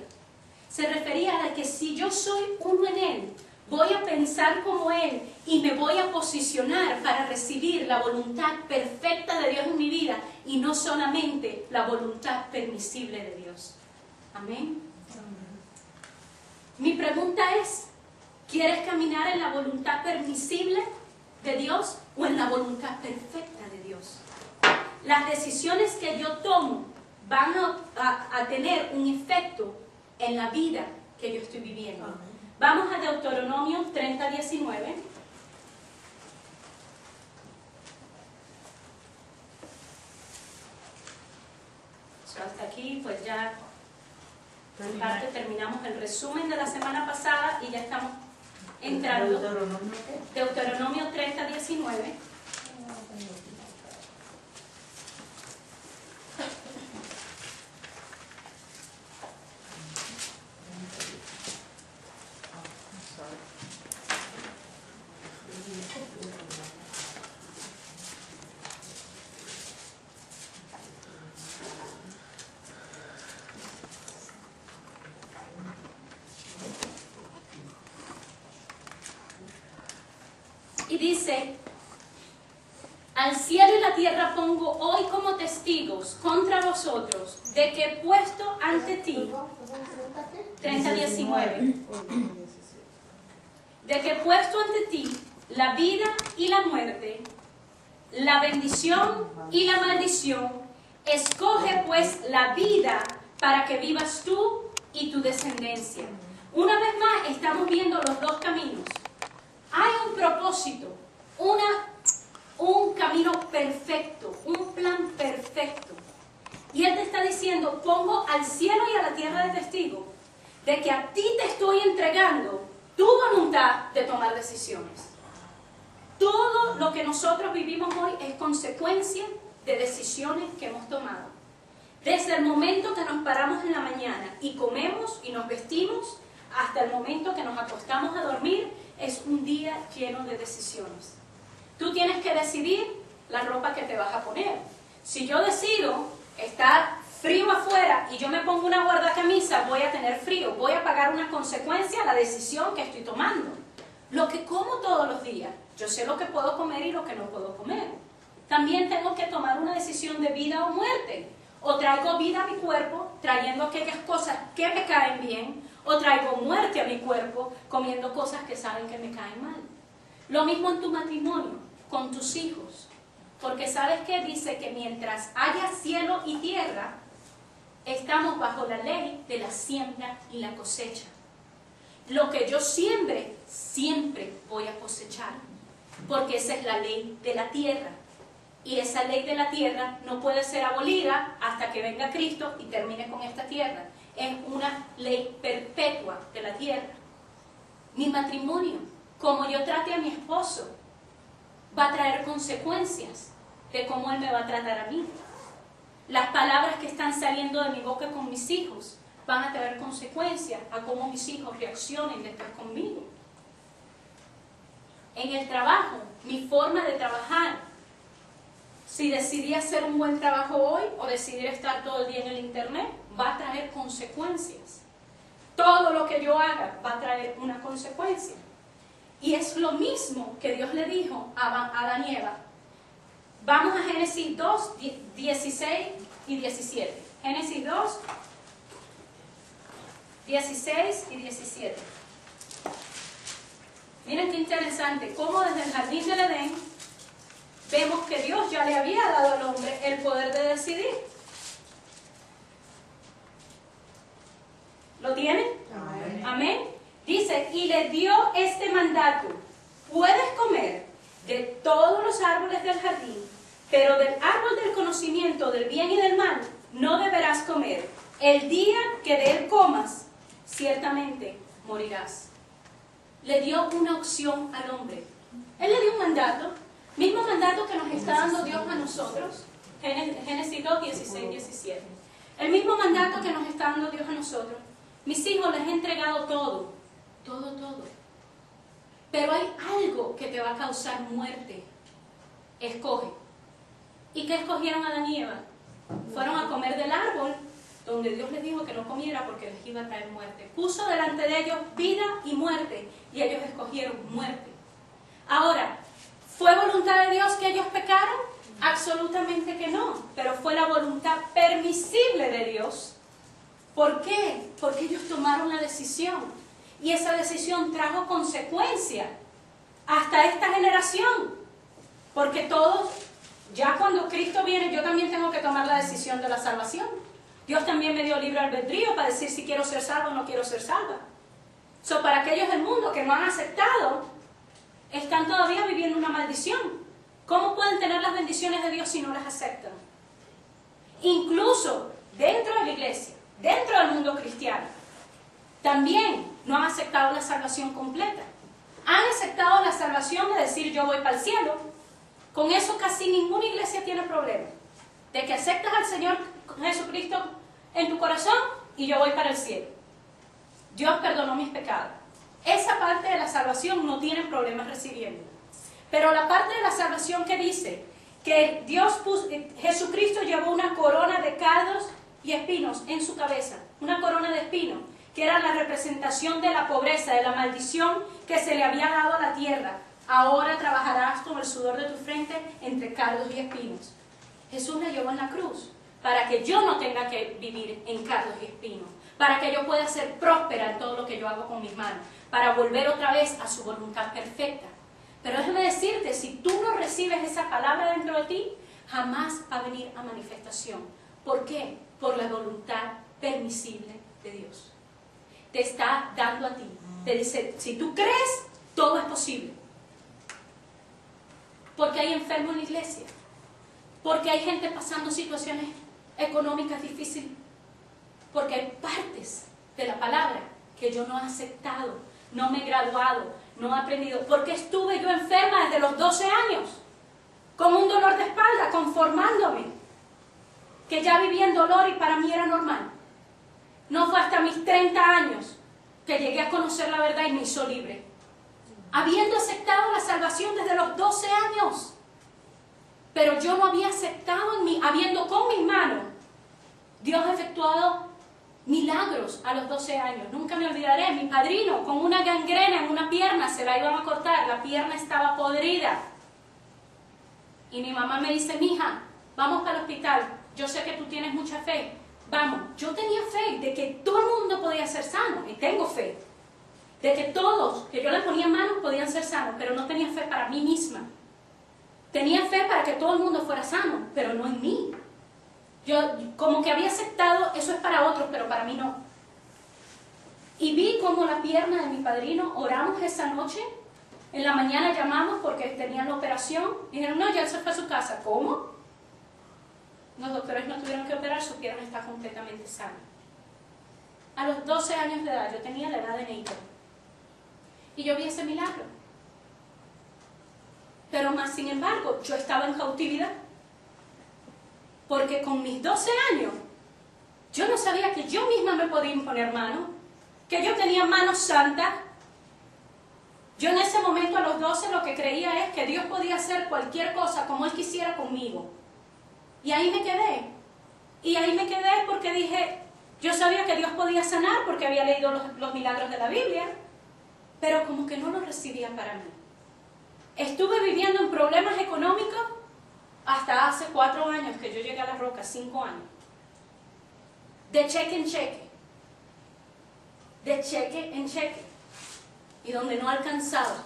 [SPEAKER 1] Se refería a que si yo soy uno en Él, voy a pensar como Él y me voy a posicionar para recibir la voluntad perfecta de Dios en mi vida y no solamente la voluntad permisible de Dios. Amén. Mi pregunta es, ¿quieres caminar en la voluntad permisible de Dios o en la voluntad perfecta de Dios? Las decisiones que yo tomo van a tener un efecto en la vida que yo estoy viviendo. Vamos a Deuteronomio 30:19. Hasta aquí pues ya en parte terminamos el resumen de la semana pasada y ya estamos entrando. Deuteronomio 30:19. Y dice, al cielo y la tierra pongo hoy como testigos contra vosotros, de que he puesto ante ti, 30:19, de que he puesto ante ti la vida y la muerte, la bendición y la maldición. Escoge pues la vida para que vivas tú y tu descendencia. Una vez más estamos viendo los dos caminos. Hay un propósito, un camino perfecto, un plan perfecto. Y Él te está diciendo, pongo al cielo y a la tierra de testigo de que a ti te estoy entregando tu voluntad de tomar decisiones. Todo lo que nosotros vivimos hoy es consecuencia de decisiones que hemos tomado. Desde el momento que nos paramos en la mañana y comemos y nos vestimos, hasta el momento que nos acostamos a dormir, es un día lleno de decisiones. Tú tienes que decidir la ropa que te vas a poner. Si yo decido estar frío afuera y yo me pongo una guardacamisa, voy a tener frío, voy a pagar una consecuencia a la decisión que estoy tomando. Lo que como todos los días, yo sé lo que puedo comer y lo que no puedo comer. También tengo que tomar una decisión de vida o muerte. O traigo vida a mi cuerpo, trayendo aquellas cosas que me caen bien, o traigo muerte a mi cuerpo, comiendo cosas que saben que me caen mal. Lo mismo en tu matrimonio, con tus hijos. Porque ¿sabes qué? Dice que mientras haya cielo y tierra, estamos bajo la ley de la siembra y la cosecha. Lo que yo siembre, siempre voy a cosechar. Porque esa es la ley de la tierra. Y esa ley de la tierra no puede ser abolida hasta que venga Cristo y termine con esta tierra. Es una ley perpetua de la tierra. Mi matrimonio, como yo trate a mi esposo, va a traer consecuencias de cómo él me va a tratar a mí. Las palabras que están saliendo de mi boca con mis hijos van a traer consecuencias a cómo mis hijos reaccionen después conmigo. En el trabajo, mi forma de trabajar, si decidí hacer un buen trabajo hoy o decidir estar todo el día en el internet, va a traer consecuencias. Todo lo que yo haga va a traer una consecuencia. Y es lo mismo que Dios le dijo a Adán y Eva. Vamos a Génesis 2, 16 y 17. Génesis 2, 16 y 17. Miren qué interesante, cómo desde el jardín del Edén vemos que Dios ya le había dado al hombre el poder de decidir. ¿Lo tienen? Amén. Amén. Dice, y le dio este mandato: puedes comer de todos los árboles del jardín, pero del árbol del conocimiento del bien y del mal no deberás comer. El día que de él comas, ciertamente morirás. Le dio una opción al hombre. Él le dio un mandato. Mismo mandato que nos está dando Dios a nosotros. Génesis 2, 16, 17. El mismo mandato que nos está dando Dios a nosotros. Mis hijos les he entregado todo. Todo, todo. Pero hay algo que te va a causar muerte. Escoge. ¿Y qué escogieron Adán y Eva? Fueron a comer del árbol donde Dios les dijo que no comiera porque les iba a traer muerte. Puso delante de ellos vida y muerte, y ellos escogieron muerte. Ahora, ¿fue voluntad de Dios que ellos pecaron? Absolutamente que no, pero fue la voluntad permisible de Dios. ¿Por qué? Porque ellos tomaron la decisión, y esa decisión trajo consecuencias hasta esta generación, porque todos, ya cuando Cristo viene, yo también tengo que tomar la decisión de la salvación. Dios también me dio libre albedrío para decir si quiero ser salvo o no quiero ser salva. Para aquellos del mundo que no han aceptado, están todavía viviendo una maldición. ¿Cómo pueden tener las bendiciones de Dios si no las aceptan? Incluso dentro de la iglesia, dentro del mundo cristiano, también no han aceptado la salvación completa. Han aceptado la salvación de decir yo voy para el cielo. Con eso casi ninguna iglesia tiene problema. De que aceptas al Señor Jesucristo en tu corazón y yo voy para el cielo. Dios perdonó mis pecados. Esa parte de la salvación no tienen problemas recibiendo. Pero la parte de la salvación que dice que Jesucristo llevó una corona de cardos y espinos en su cabeza, una corona de espinos, que era la representación de la pobreza, de la maldición que se le había dado a la tierra. Ahora trabajarás con el sudor de tu frente entre cardos y espinos. Jesús la llevó en la cruz para que yo no tenga que vivir en cardos y espinos, para que yo pueda ser próspera en todo lo que yo hago con mis manos, para volver otra vez a su voluntad perfecta. Pero déjame decirte, si tú no recibes esa palabra dentro de ti, jamás va a venir a manifestación. ¿Por qué? Por la voluntad permisible de Dios. Te está dando a ti. Te dice, si tú crees, todo es posible. Porque hay enfermos en la iglesia. Porque hay gente pasando situaciones económicas difíciles. Porque hay partes de la palabra que yo no he aceptado, no me he graduado, no he aprendido. Porque estuve yo enferma desde los 12 años, con un dolor de espalda, conformándome, que ya vivía en dolor y para mí era normal. No fue hasta mis 30 años que llegué a conocer la verdad y me hizo libre. Habiendo aceptado la salvación desde los 12 años. Pero yo no había aceptado en mí, habiendo con mis manos, Dios ha efectuado milagros a los 12 años. Nunca me olvidaré, mi padrino con una gangrena en una pierna, se la iban a cortar, la pierna estaba podrida. Y mi mamá me dice, mija, vamos para el hospital, yo sé que tú tienes mucha fe, vamos. Yo tenía fe de que todo el mundo podía ser sano, y tengo fe. De que todos, que yo le ponía en manos, podían ser sanos, pero no tenía fe para mí misma. Tenía fe para que todo el mundo fuera sano, pero no en mí. Yo como que había aceptado, eso es para otros, pero para mí no. Y vi como la pierna de mi padrino, oramos esa noche, en la mañana llamamos porque tenían la operación, y dijeron, no, ya él se fue a su casa. ¿Cómo? Los doctores no tuvieron que operar, su pierna está completamente sana. A los 12 años de edad, yo tenía la edad de Nathan. Y yo vi ese milagro. Pero más sin embargo, yo estaba en cautividad. Porque con mis 12 años, yo no sabía que yo misma me podía imponer manos, que yo tenía manos santas. Yo en ese momento a los 12 lo que creía es que Dios podía hacer cualquier cosa como Él quisiera conmigo. Y ahí me quedé. Y ahí me quedé porque dije, yo sabía que Dios podía sanar porque había leído los milagros de la Biblia, pero como que no lo recibía para mí. Estuve viviendo en problemas económicos hasta hace 4 años que yo llegué a La Roca, 5 años. De cheque en cheque. De cheque en cheque. Y donde no alcanzaba.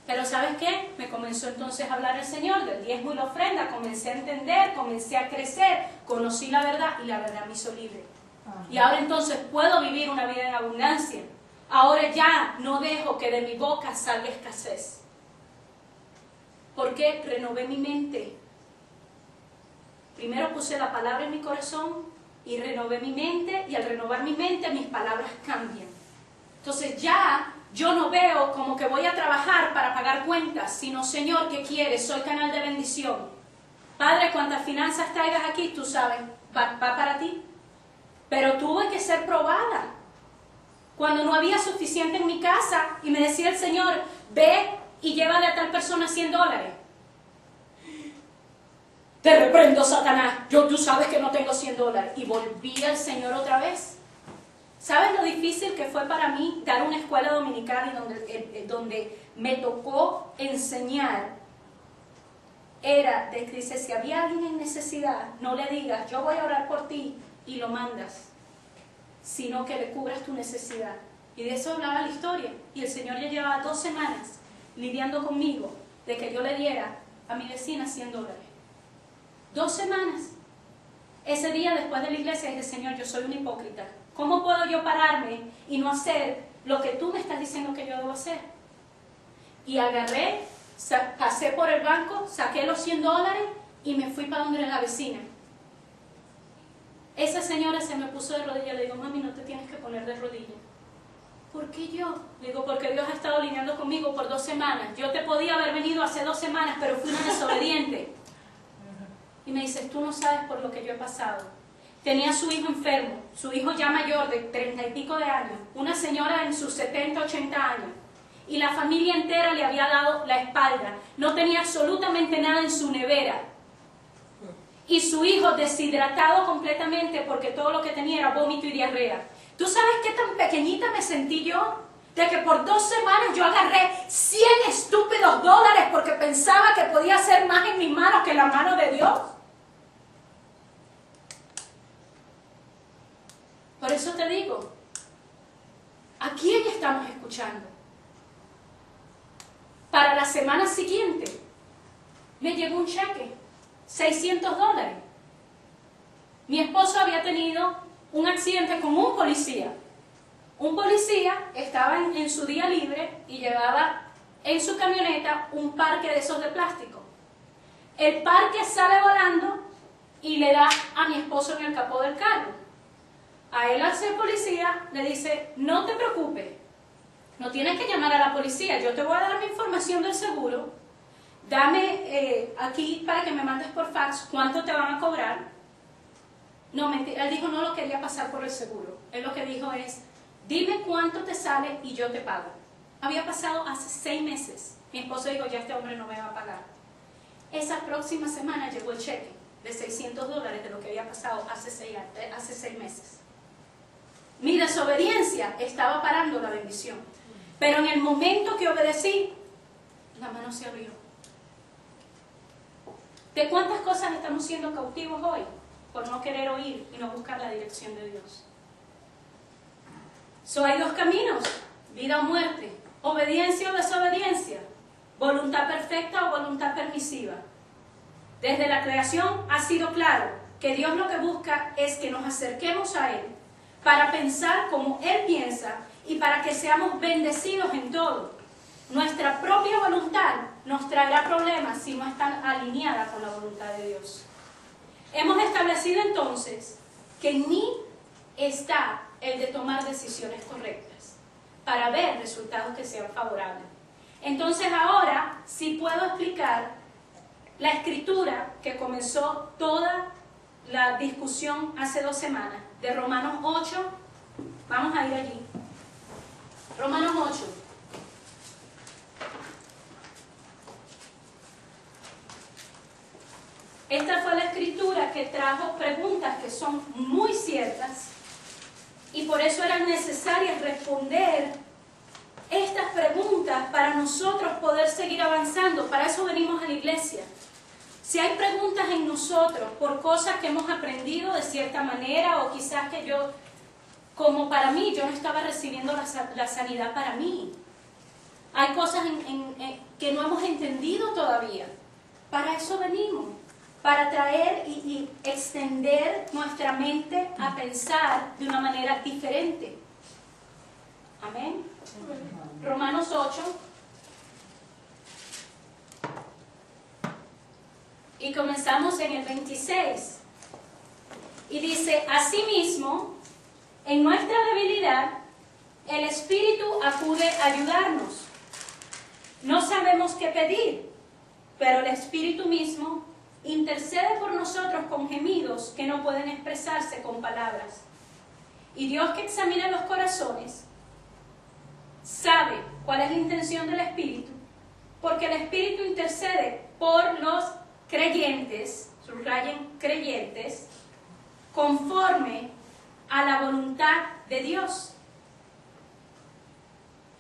[SPEAKER 1] Pero ¿sabes qué? Me comenzó entonces a hablar el Señor del diezmo y la ofrenda. Comencé a entender, comencé a crecer, conocí la verdad y la verdad me hizo libre. Y ahora entonces puedo vivir una vida en abundancia. Ahora ya no dejo que de mi boca salga escasez. Porque renové mi mente. Primero puse la palabra en mi corazón y renové mi mente, y al renovar mi mente mis palabras cambian. Entonces ya yo no veo como que voy a trabajar para pagar cuentas, sino, Señor, ¿qué quieres? Soy canal de bendición. Padre, cuantas finanzas traigas aquí, tú sabes, va para ti. Pero tuve que ser probada. Cuando no había suficiente en mi casa y me decía el Señor, ve y llévale a tal persona $100. Te reprendo, Satanás. Tú sabes que no tengo $100. Y volví al Señor otra vez. ¿Sabes lo difícil que fue para mí dar una escuela dominical donde me tocó enseñar? Era de que dice, si había alguien en necesidad, no le digas, yo voy a orar por ti y lo mandas, sino que le cubras tu necesidad. Y de eso hablaba la historia. Y el Señor ya llevaba 2 semanas lidiando conmigo de que yo le diera a mi vecina $100. 2 semanas. Ese día después de la iglesia dije, Señor, yo soy una hipócrita. ¿Cómo puedo yo pararme y no hacer lo que tú me estás diciendo que yo debo hacer? Y agarré, pasé por el banco, saqué los $100 y me fui para donde era la vecina. Esa señora se me puso de rodillas. Le digo, mami, no te tienes que poner de rodillas. ¿Por qué yo? Le digo, porque Dios ha estado lidiando conmigo por 2 semanas. Yo te podía haber venido hace 2 semanas, pero fui una desobediente. Y me dice, tú no sabes por lo que yo he pasado. Tenía a su hijo enfermo, su hijo ya mayor de 30 y pico de años, una señora en sus 70, 80 años. Y la familia entera le había dado la espalda. No tenía absolutamente nada en su nevera. Y su hijo deshidratado completamente porque todo lo que tenía era vómito y diarrea. ¿Tú sabes qué tan pequeñita me sentí yo? De que por 2 semanas yo agarré 100 estúpidos dólares porque pensaba que podía hacer más en mis manos que en la mano de Dios. Por eso te digo, ¿a quién estamos escuchando? Para la semana siguiente me llegó un cheque, $600. Mi esposo había tenido un accidente con un policía. Un policía estaba en su día libre y llevaba en su camioneta un parque de esos de plástico. El parque sale volando y le da a mi esposo en el capó del carro. A él, al ser policía, le dice, no te preocupes, no tienes que llamar a la policía, yo te voy a dar mi información del seguro, dame aquí para que me mandes por fax cuánto te van a cobrar. No, mentira, él dijo no lo quería pasar por el seguro. Él lo que dijo es, dime cuánto te sale y yo te pago. Había pasado hace 6 meses. Mi esposo dijo, ya este hombre no me va a pagar. Esa próxima semana llegó el cheque de $600 de lo que había pasado hace 6 meses. Mi desobediencia estaba parando la bendición. Pero en el momento que obedecí, la mano se abrió. ¿De cuántas cosas estamos siendo cautivos hoy? Por no querer oír y no buscar la dirección de Dios. Hay 2 caminos, vida o muerte, obediencia o desobediencia, voluntad perfecta o voluntad permisiva. Desde la creación ha sido claro que Dios lo que busca es que nos acerquemos a Él para pensar como Él piensa y para que seamos bendecidos en todo. Nuestra propia voluntad nos traerá problemas si no está alineada con la voluntad de Dios. Hemos establecido entonces que en mí está el de tomar decisiones correctas para ver resultados que sean favorables. Entonces ahora sí puedo explicar la escritura que comenzó toda la discusión hace 2 semanas, de Romanos 8, vamos a ir allí. Romanos 8. Esta fue la escritura que trajo preguntas que son muy ciertas y por eso eran necesarias responder estas preguntas para nosotros poder seguir avanzando. Para eso venimos a la iglesia. Si hay preguntas en nosotros por cosas que hemos aprendido de cierta manera o quizás que yo, como para mí, yo no estaba recibiendo la sanidad para mí. Hay cosas que no hemos entendido todavía. Para eso venimos. Para traer y extender nuestra mente a pensar de una manera diferente. Amén. Romanos 8. Y comenzamos en el 26. Y dice, asimismo, en nuestra debilidad, el Espíritu acude a ayudarnos. No sabemos qué pedir, pero el Espíritu mismo intercede por nosotros con gemidos que no pueden expresarse con palabras. Y Dios, que examina los corazones, sabe cuál es la intención del Espíritu, porque el Espíritu intercede por los creyentes, subrayen creyentes, conforme a la voluntad de Dios.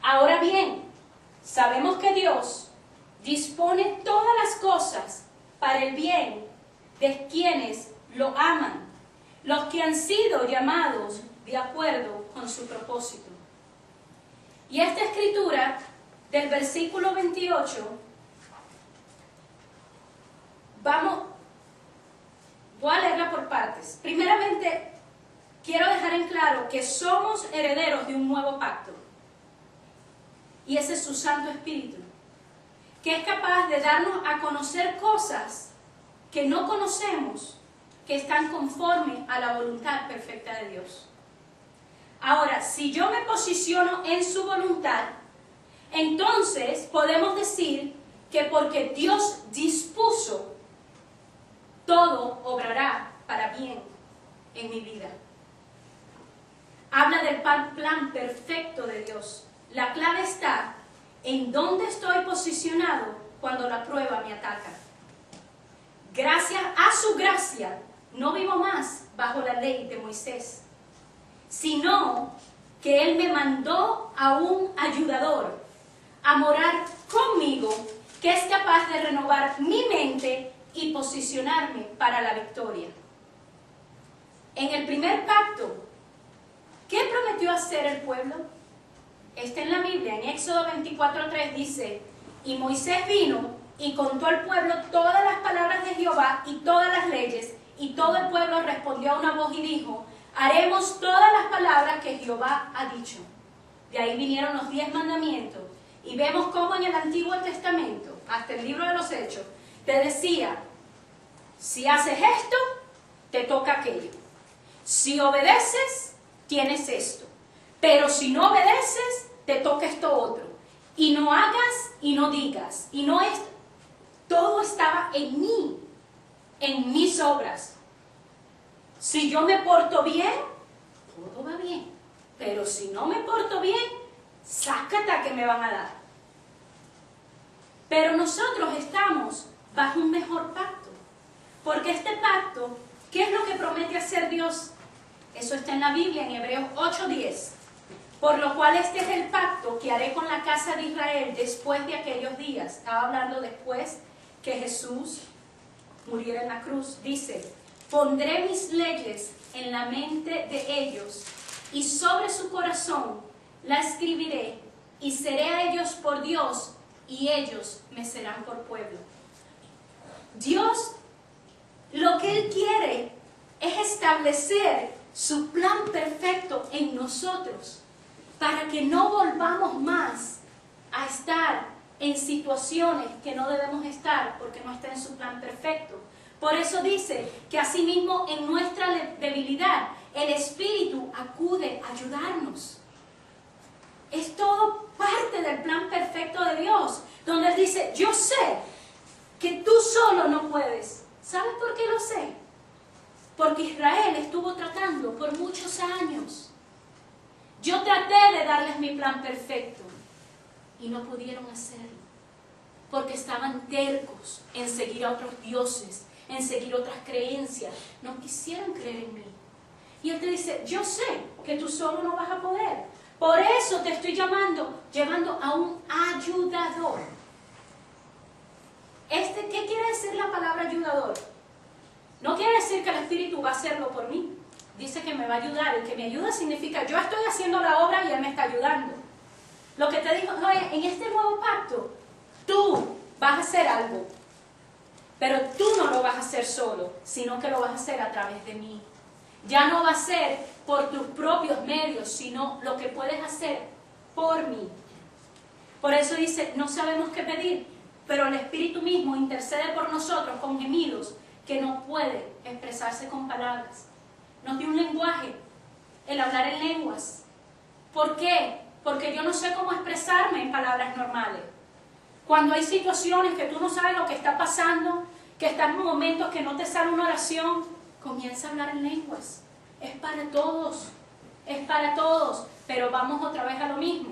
[SPEAKER 1] Ahora bien, sabemos que Dios dispone todas las cosas para el bien de quienes lo aman, los que han sido llamados de acuerdo con su propósito. Y esta escritura del versículo 28, voy a leerla por partes. Primeramente, quiero dejar en claro que somos herederos de un nuevo pacto. Y ese es su Santo Espíritu, que es capaz de darnos a conocer cosas que no conocemos, que están conforme a la voluntad perfecta de Dios. Ahora, si yo me posiciono en su voluntad, entonces podemos decir que porque Dios dispuso, todo obrará para bien en mi vida. Habla del plan perfecto de Dios. La clave está en dónde estoy posicionado cuando la prueba me ataca. Gracias a su gracia, no vivo más bajo la ley de Moisés, sino que Él me mandó a un ayudador a morar conmigo, que es capaz de renovar mi mente y posicionarme para la victoria. En el primer pacto, ¿qué prometió hacer el pueblo? Está en la Biblia, en Éxodo 24:3 dice: y Moisés vino y contó al pueblo todas las palabras de Jehová y todas las leyes, y todo el pueblo respondió a una voz y dijo: haremos todas las palabras que Jehová ha dicho. De ahí vinieron los 10 mandamientos. Y vemos cómo en el Antiguo Testamento, hasta el libro de los Hechos, te decía: si haces esto, te toca aquello. Si obedeces, tienes esto. Pero si no obedeces, te toca esto otro. Y no hagas y no digas. Y no es. Todo estaba en mí, en mis obras. Si yo me porto bien, todo va bien. Pero si no me porto bien, sácate que me van a dar. Pero nosotros estamos bajo un mejor pacto. Porque este pacto, ¿qué es lo que promete hacer Dios? Eso está en la Biblia, en Hebreos 8:10. Por lo cual este es el pacto que haré con la casa de Israel después de aquellos días. Estaba hablando después que Jesús muriera en la cruz. Dice: pondré mis leyes en la mente de ellos y sobre su corazón la escribiré, y seré a ellos por Dios y ellos me serán por pueblo. Dios, lo que Él quiere es establecer su plan perfecto en nosotros, para que no volvamos más a estar en situaciones que no debemos estar, porque no está en su plan perfecto. Por eso dice que asimismo en nuestra debilidad el Espíritu acude a ayudarnos. Es todo parte del plan perfecto de Dios, donde Él dice: yo sé que tú solo no puedes. ¿Sabes por qué lo sé? Porque Israel estuvo tratando por muchos años. Yo traté de darles mi plan perfecto y no pudieron hacerlo, porque estaban tercos en seguir a otros dioses, en seguir otras creencias. No quisieron creer en mí. Y Él te dice: yo sé que tú solo no vas a poder. Por eso te estoy llevando a un ayudador. ¿Qué quiere decir la palabra ayudador? No quiere decir que el Espíritu va a hacerlo por mí. Dice que me va a ayudar. El que me ayuda significa: yo estoy haciendo la obra y Él me está ayudando. Lo que te dijo: oye, en este nuevo pacto, tú vas a hacer algo. Pero tú no lo vas a hacer solo, sino que lo vas a hacer a través de mí. Ya no va a ser por tus propios medios, sino lo que puedes hacer por mí. Por eso dice: no sabemos qué pedir, pero el Espíritu mismo intercede por nosotros con gemidos que no pueden expresarse con palabras. Nos dio un lenguaje, el hablar en lenguas. ¿Por qué? Porque yo no sé cómo expresarme en palabras normales. Cuando hay situaciones que tú no sabes lo que está pasando, que estás en momentos que no te sale una oración, comienza a hablar en lenguas. Es para todos, pero vamos otra vez a lo mismo.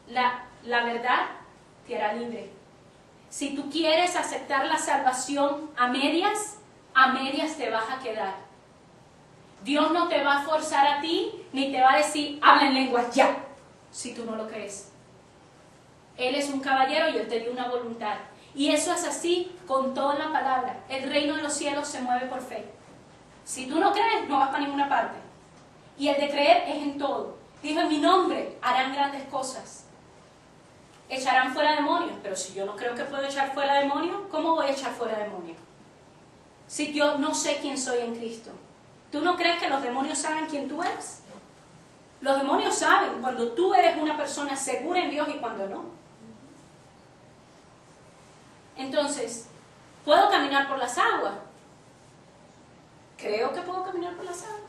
[SPEAKER 1] La verdad te hará libre. Si tú quieres aceptar la salvación a medias te vas a quedar. Dios no te va a forzar a ti, ni te va a decir, habla en lenguas ya, si tú no lo crees. Él es un caballero y Él te dio una voluntad. Y eso es así con toda la palabra. El reino de los cielos se mueve por fe. Si tú no crees, no vas para ninguna parte. Y el de creer es en todo. Dijo, en mi nombre harán grandes cosas. Echarán fuera demonios. Pero si yo no creo que puedo echar fuera demonios, ¿cómo voy a echar fuera demonios? Si yo no sé quién soy en Cristo. ¿Tú no crees que los demonios saben quién tú eres? Los demonios saben cuando tú eres una persona segura en Dios y cuando no. Entonces, ¿puedo caminar por las aguas? Creo que puedo caminar por las aguas.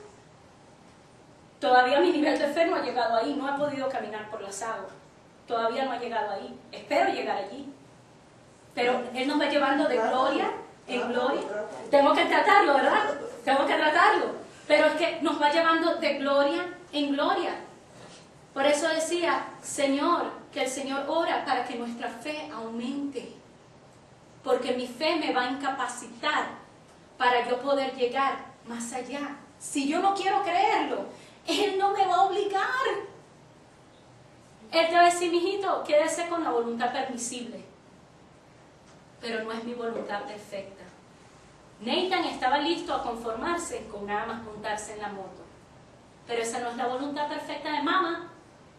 [SPEAKER 1] Todavía mi nivel de fe no ha llegado ahí, no he podido caminar por las aguas. Todavía no ha llegado ahí. Espero llegar allí. Pero Él nos va llevando de gloria en gloria. Tengo que tratarlo, ¿verdad? Tengo que tratarlo. Pero es que nos va llevando de gloria en gloria. Por eso decía, Señor, que el Señor ora para que nuestra fe aumente. Porque mi fe me va a incapacitar para yo poder llegar más allá. Si yo no quiero creerlo, Él no me va a obligar. Él te va a decir, mijito, quédese con la voluntad permisible. Pero no es mi voluntad perfecta. Nathan estaba listo a conformarse con nada más montarse en la moto. Pero esa no es la voluntad perfecta de mamá.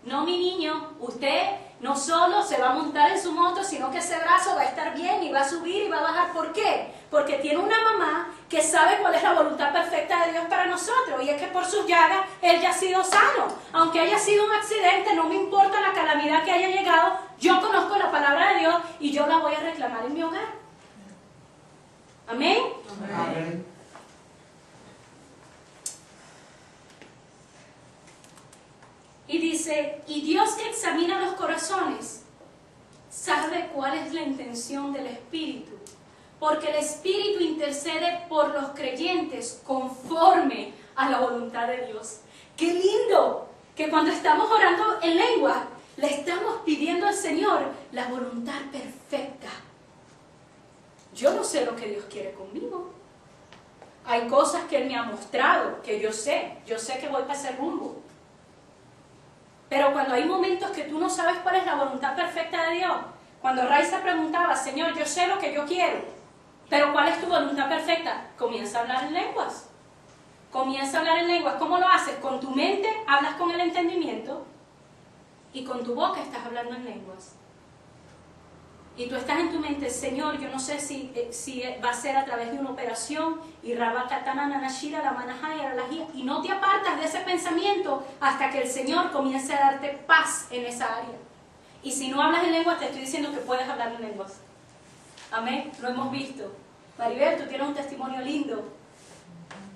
[SPEAKER 1] No, mi niño, usted no solo se va a montar en su moto, sino que ese brazo va a estar bien y va a subir y va a bajar. ¿Por qué? Porque tiene una mamá que sabe cuál es la voluntad perfecta de Dios para nosotros. Y es que por sus llagas Él ya ha sido sano. Aunque haya sido un accidente, no me importa la calamidad que haya llegado. Yo conozco la palabra de Dios y yo la voy a reclamar en mi hogar. ¿Amén?
[SPEAKER 2] Amén.
[SPEAKER 1] Y dice, y Dios que examina los corazones, sabe cuál es la intención del Espíritu, porque el Espíritu intercede por los creyentes conforme a la voluntad de Dios. ¡Qué lindo! Que cuando estamos orando en lengua, le estamos pidiendo al Señor la voluntad perfecta. Yo no sé lo que Dios quiere conmigo. Hay cosas que Él me ha mostrado, que yo sé que voy para ese rumbo. Pero cuando hay momentos que tú no sabes cuál es la voluntad perfecta de Dios, cuando Raiza preguntaba, Señor, yo sé lo que yo quiero, pero ¿cuál es tu voluntad perfecta? Comienza a hablar en lenguas. Comienza a hablar en lenguas. ¿Cómo lo haces? Con tu mente hablas con el entendimiento y con tu boca estás hablando en lenguas. Y tú estás en tu mente, Señor, yo no sé si va a ser a través de una operación, y no te apartas de ese pensamiento hasta que el Señor comience a darte paz en esa área. Y si no hablas en lenguas, te estoy diciendo que puedes hablar en lenguas. Amén, lo hemos visto. Maribel, tú tienes un testimonio lindo.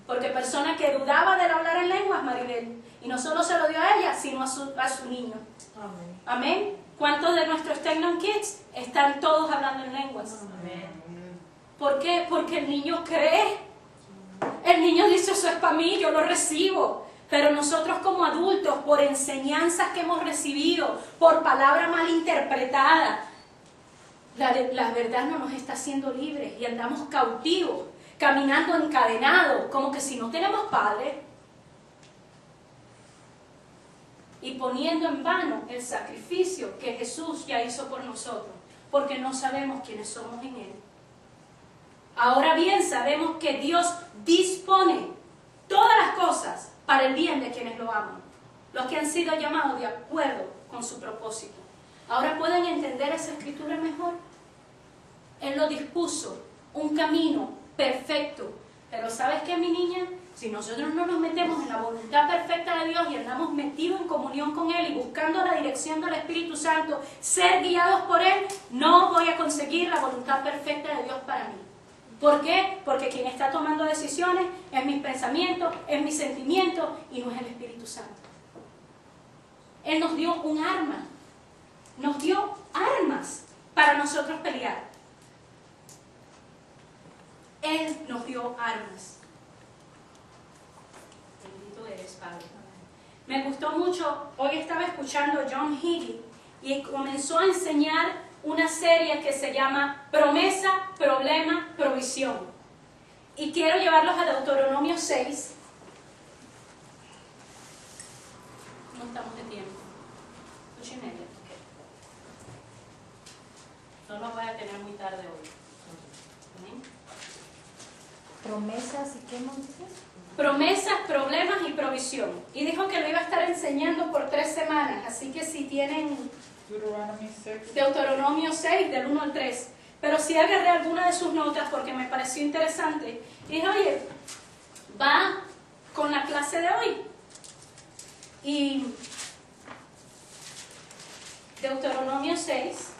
[SPEAKER 1] Porque persona que dudaba del hablar en lenguas, Maribel, y no solo se lo dio a ella, sino a su niño.
[SPEAKER 2] Amén.
[SPEAKER 1] Amén. ¿Cuántos de nuestros Technon Kids están todos hablando en lenguas?
[SPEAKER 2] Amén.
[SPEAKER 1] ¿Por qué? Porque el niño cree. El niño dice, eso es para mí, yo lo recibo. Pero nosotros como adultos, por enseñanzas que hemos recibido, por palabra mal interpretada, la verdad no nos está haciendo libres y andamos cautivos, caminando encadenados, como que si no tenemos padre. Y poniendo en vano el sacrificio que Jesús ya hizo por nosotros, porque no sabemos quiénes somos en Él. Ahora bien, sabemos que Dios dispone todas las cosas para el bien de quienes lo aman, los que han sido llamados de acuerdo con su propósito. Ahora pueden entender esa escritura mejor. Él lo dispuso, un camino perfecto. Pero ¿sabes qué, mi niña? Si nosotros no nos metemos en la voluntad perfecta de Dios y andamos metidos en comunión con Él y buscando la dirección del Espíritu Santo, ser guiados por Él, no voy a conseguir la voluntad perfecta de Dios para mí. ¿Por qué? Porque quien está tomando decisiones es mis pensamientos, es mis sentimientos y no es el Espíritu Santo. Él nos dio un arma. Nos dio armas para nosotros pelear. Él nos dio armas. Bendito eres, Padre. Me gustó mucho, hoy estaba escuchando a John Hagee y comenzó a enseñar una serie que se llama Promesa, Problema, Provisión. Y quiero llevarlos a Deuteronomio 6. No estamos de tiempo. 8:30. No lo voy a tener muy tarde hoy. ¿Amén?
[SPEAKER 2] Promesas y qué más dices.
[SPEAKER 1] Promesas, problemas y provisión. Y dijo que lo iba a estar enseñando por 3 semanas. Así que si tienen Deuteronomio 6, del 1 al 3. Pero si agarré alguna de sus notas porque me pareció interesante. Y dije, oye, va con la clase de hoy. Y Deuteronomio 6.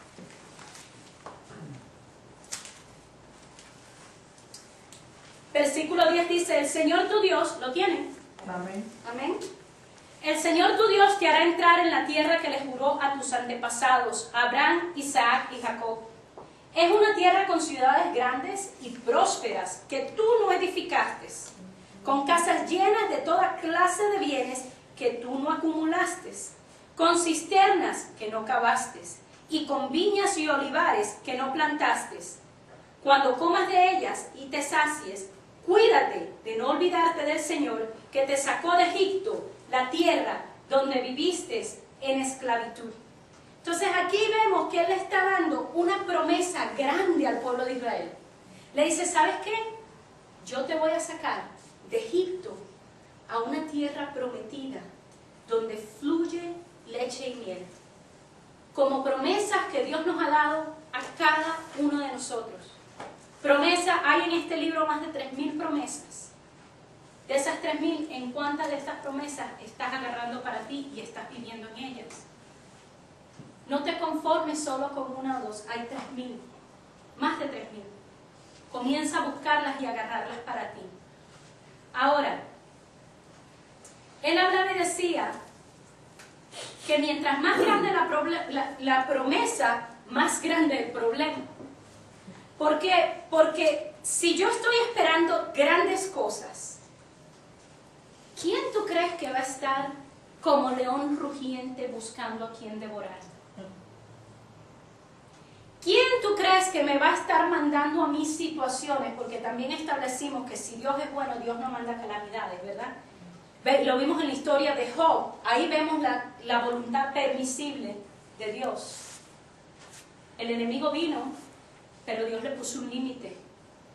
[SPEAKER 1] Versículo 10 dice, el Señor tu Dios, ¿lo tienen?
[SPEAKER 2] Amén.
[SPEAKER 1] Amén. El Señor tu Dios te hará entrar en la tierra que le juró a tus antepasados, Abraham, Isaac y Jacob. Es una tierra con ciudades grandes y prósperas que tú no edificaste, con casas llenas de toda clase de bienes que tú no acumulaste, con cisternas que no cavaste y con viñas y olivares que no plantaste. Cuando comas de ellas y te sacies, cuídate de no olvidarte del Señor que te sacó de Egipto, la tierra donde viviste en esclavitud. Entonces aquí vemos que Él le está dando una promesa grande al pueblo de Israel. Le dice, ¿sabes qué? Yo te voy a sacar de Egipto a una tierra prometida donde fluye leche y miel. Como promesas que Dios nos ha dado a cada uno de nosotros. Promesa, hay en este libro más de 3.000 promesas. De esas 3.000, ¿en cuántas de estas promesas estás agarrando para ti y estás viviendo en ellas? No te conformes solo con una o dos, hay 3.000, más de 3.000. Comienza a buscarlas y agarrarlas para ti. Ahora, él hablaba y decía que mientras más grande la promesa, más grande el problema. ¿Por qué? Porque si yo estoy esperando grandes cosas, ¿quién tú crees que va a estar como león rugiente buscando a quien devorar? ¿Quién tú crees que me va a estar mandando a mí situaciones? Porque también establecimos que si Dios es bueno, Dios no manda calamidades, ¿verdad? Lo vimos en la historia de Job. Ahí vemos la voluntad permisible de Dios. El enemigo vino, pero Dios le puso un límite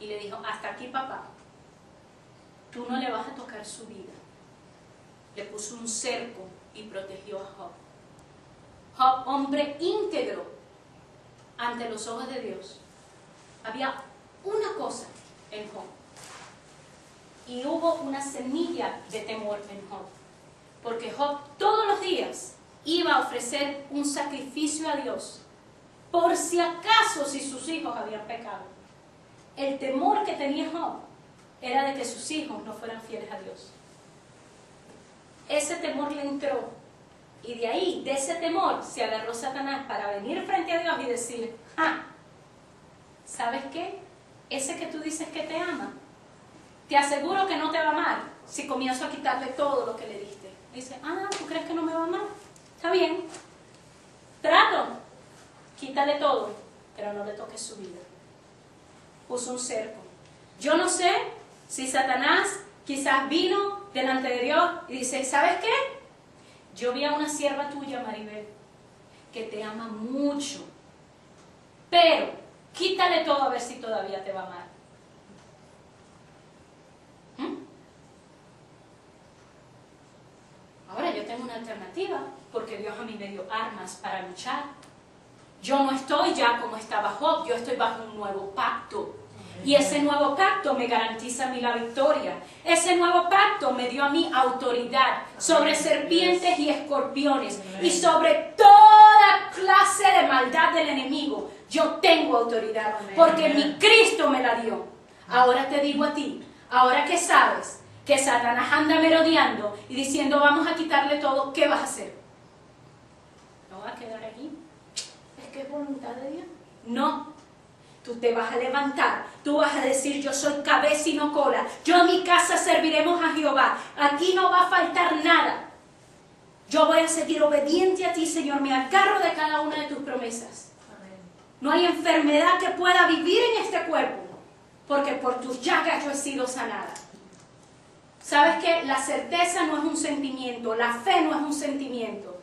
[SPEAKER 1] y le dijo, hasta aquí papá, tú no le vas a tocar su vida. Le puso un cerco y protegió a Job. Job, hombre íntegro ante los ojos de Dios. Había una cosa en Job y hubo una semilla de temor en Job, porque Job todos los días iba a ofrecer un sacrificio a Dios por si acaso si sus hijos habían pecado. El temor que tenía Job era de que sus hijos no fueran fieles a Dios. Ese temor le entró y de ahí, de ese temor, se agarró Satanás para venir frente a Dios y decir, ¿sabes qué? Ese que tú dices que te ama, te aseguro que no te va a amar si comienzo a quitarle todo lo que le diste. Dice, ¿tú crees que no me va a amar? Está bien, trato. Quítale todo, pero no le toques su vida. Puso un cerco. Yo no sé si Satanás quizás vino delante de Dios y dice, ¿sabes qué? Yo vi a una sierva tuya, Maribel, que te ama mucho, pero quítale todo a ver si todavía te va a amar. Ahora yo tengo una alternativa, porque Dios a mí me dio armas para luchar. Yo no estoy ya como estaba Job, yo estoy bajo un nuevo pacto. Y ese nuevo pacto me garantiza a mí la victoria. Ese nuevo pacto me dio a mí autoridad sobre serpientes y escorpiones y sobre toda clase de maldad del enemigo. Yo tengo autoridad porque mi Cristo me la dio. Ahora te digo a ti, ahora que sabes que Satanás anda merodeando y diciendo vamos a quitarle todo, ¿qué vas a hacer? me voy a quedar allí. Es que es voluntad de Dios. No, tú te vas a levantar, tú vas a decir, yo soy cabeza y no cola, yo en mi casa serviremos a Jehová, aquí no va a faltar nada. Yo voy a seguir obediente a ti, Señor, me agarro de cada una de tus promesas. No hay enfermedad que pueda vivir en este cuerpo, porque por tus llagas yo he sido sanada. ¿Sabes qué? La certeza no es un sentimiento, la fe no es un sentimiento.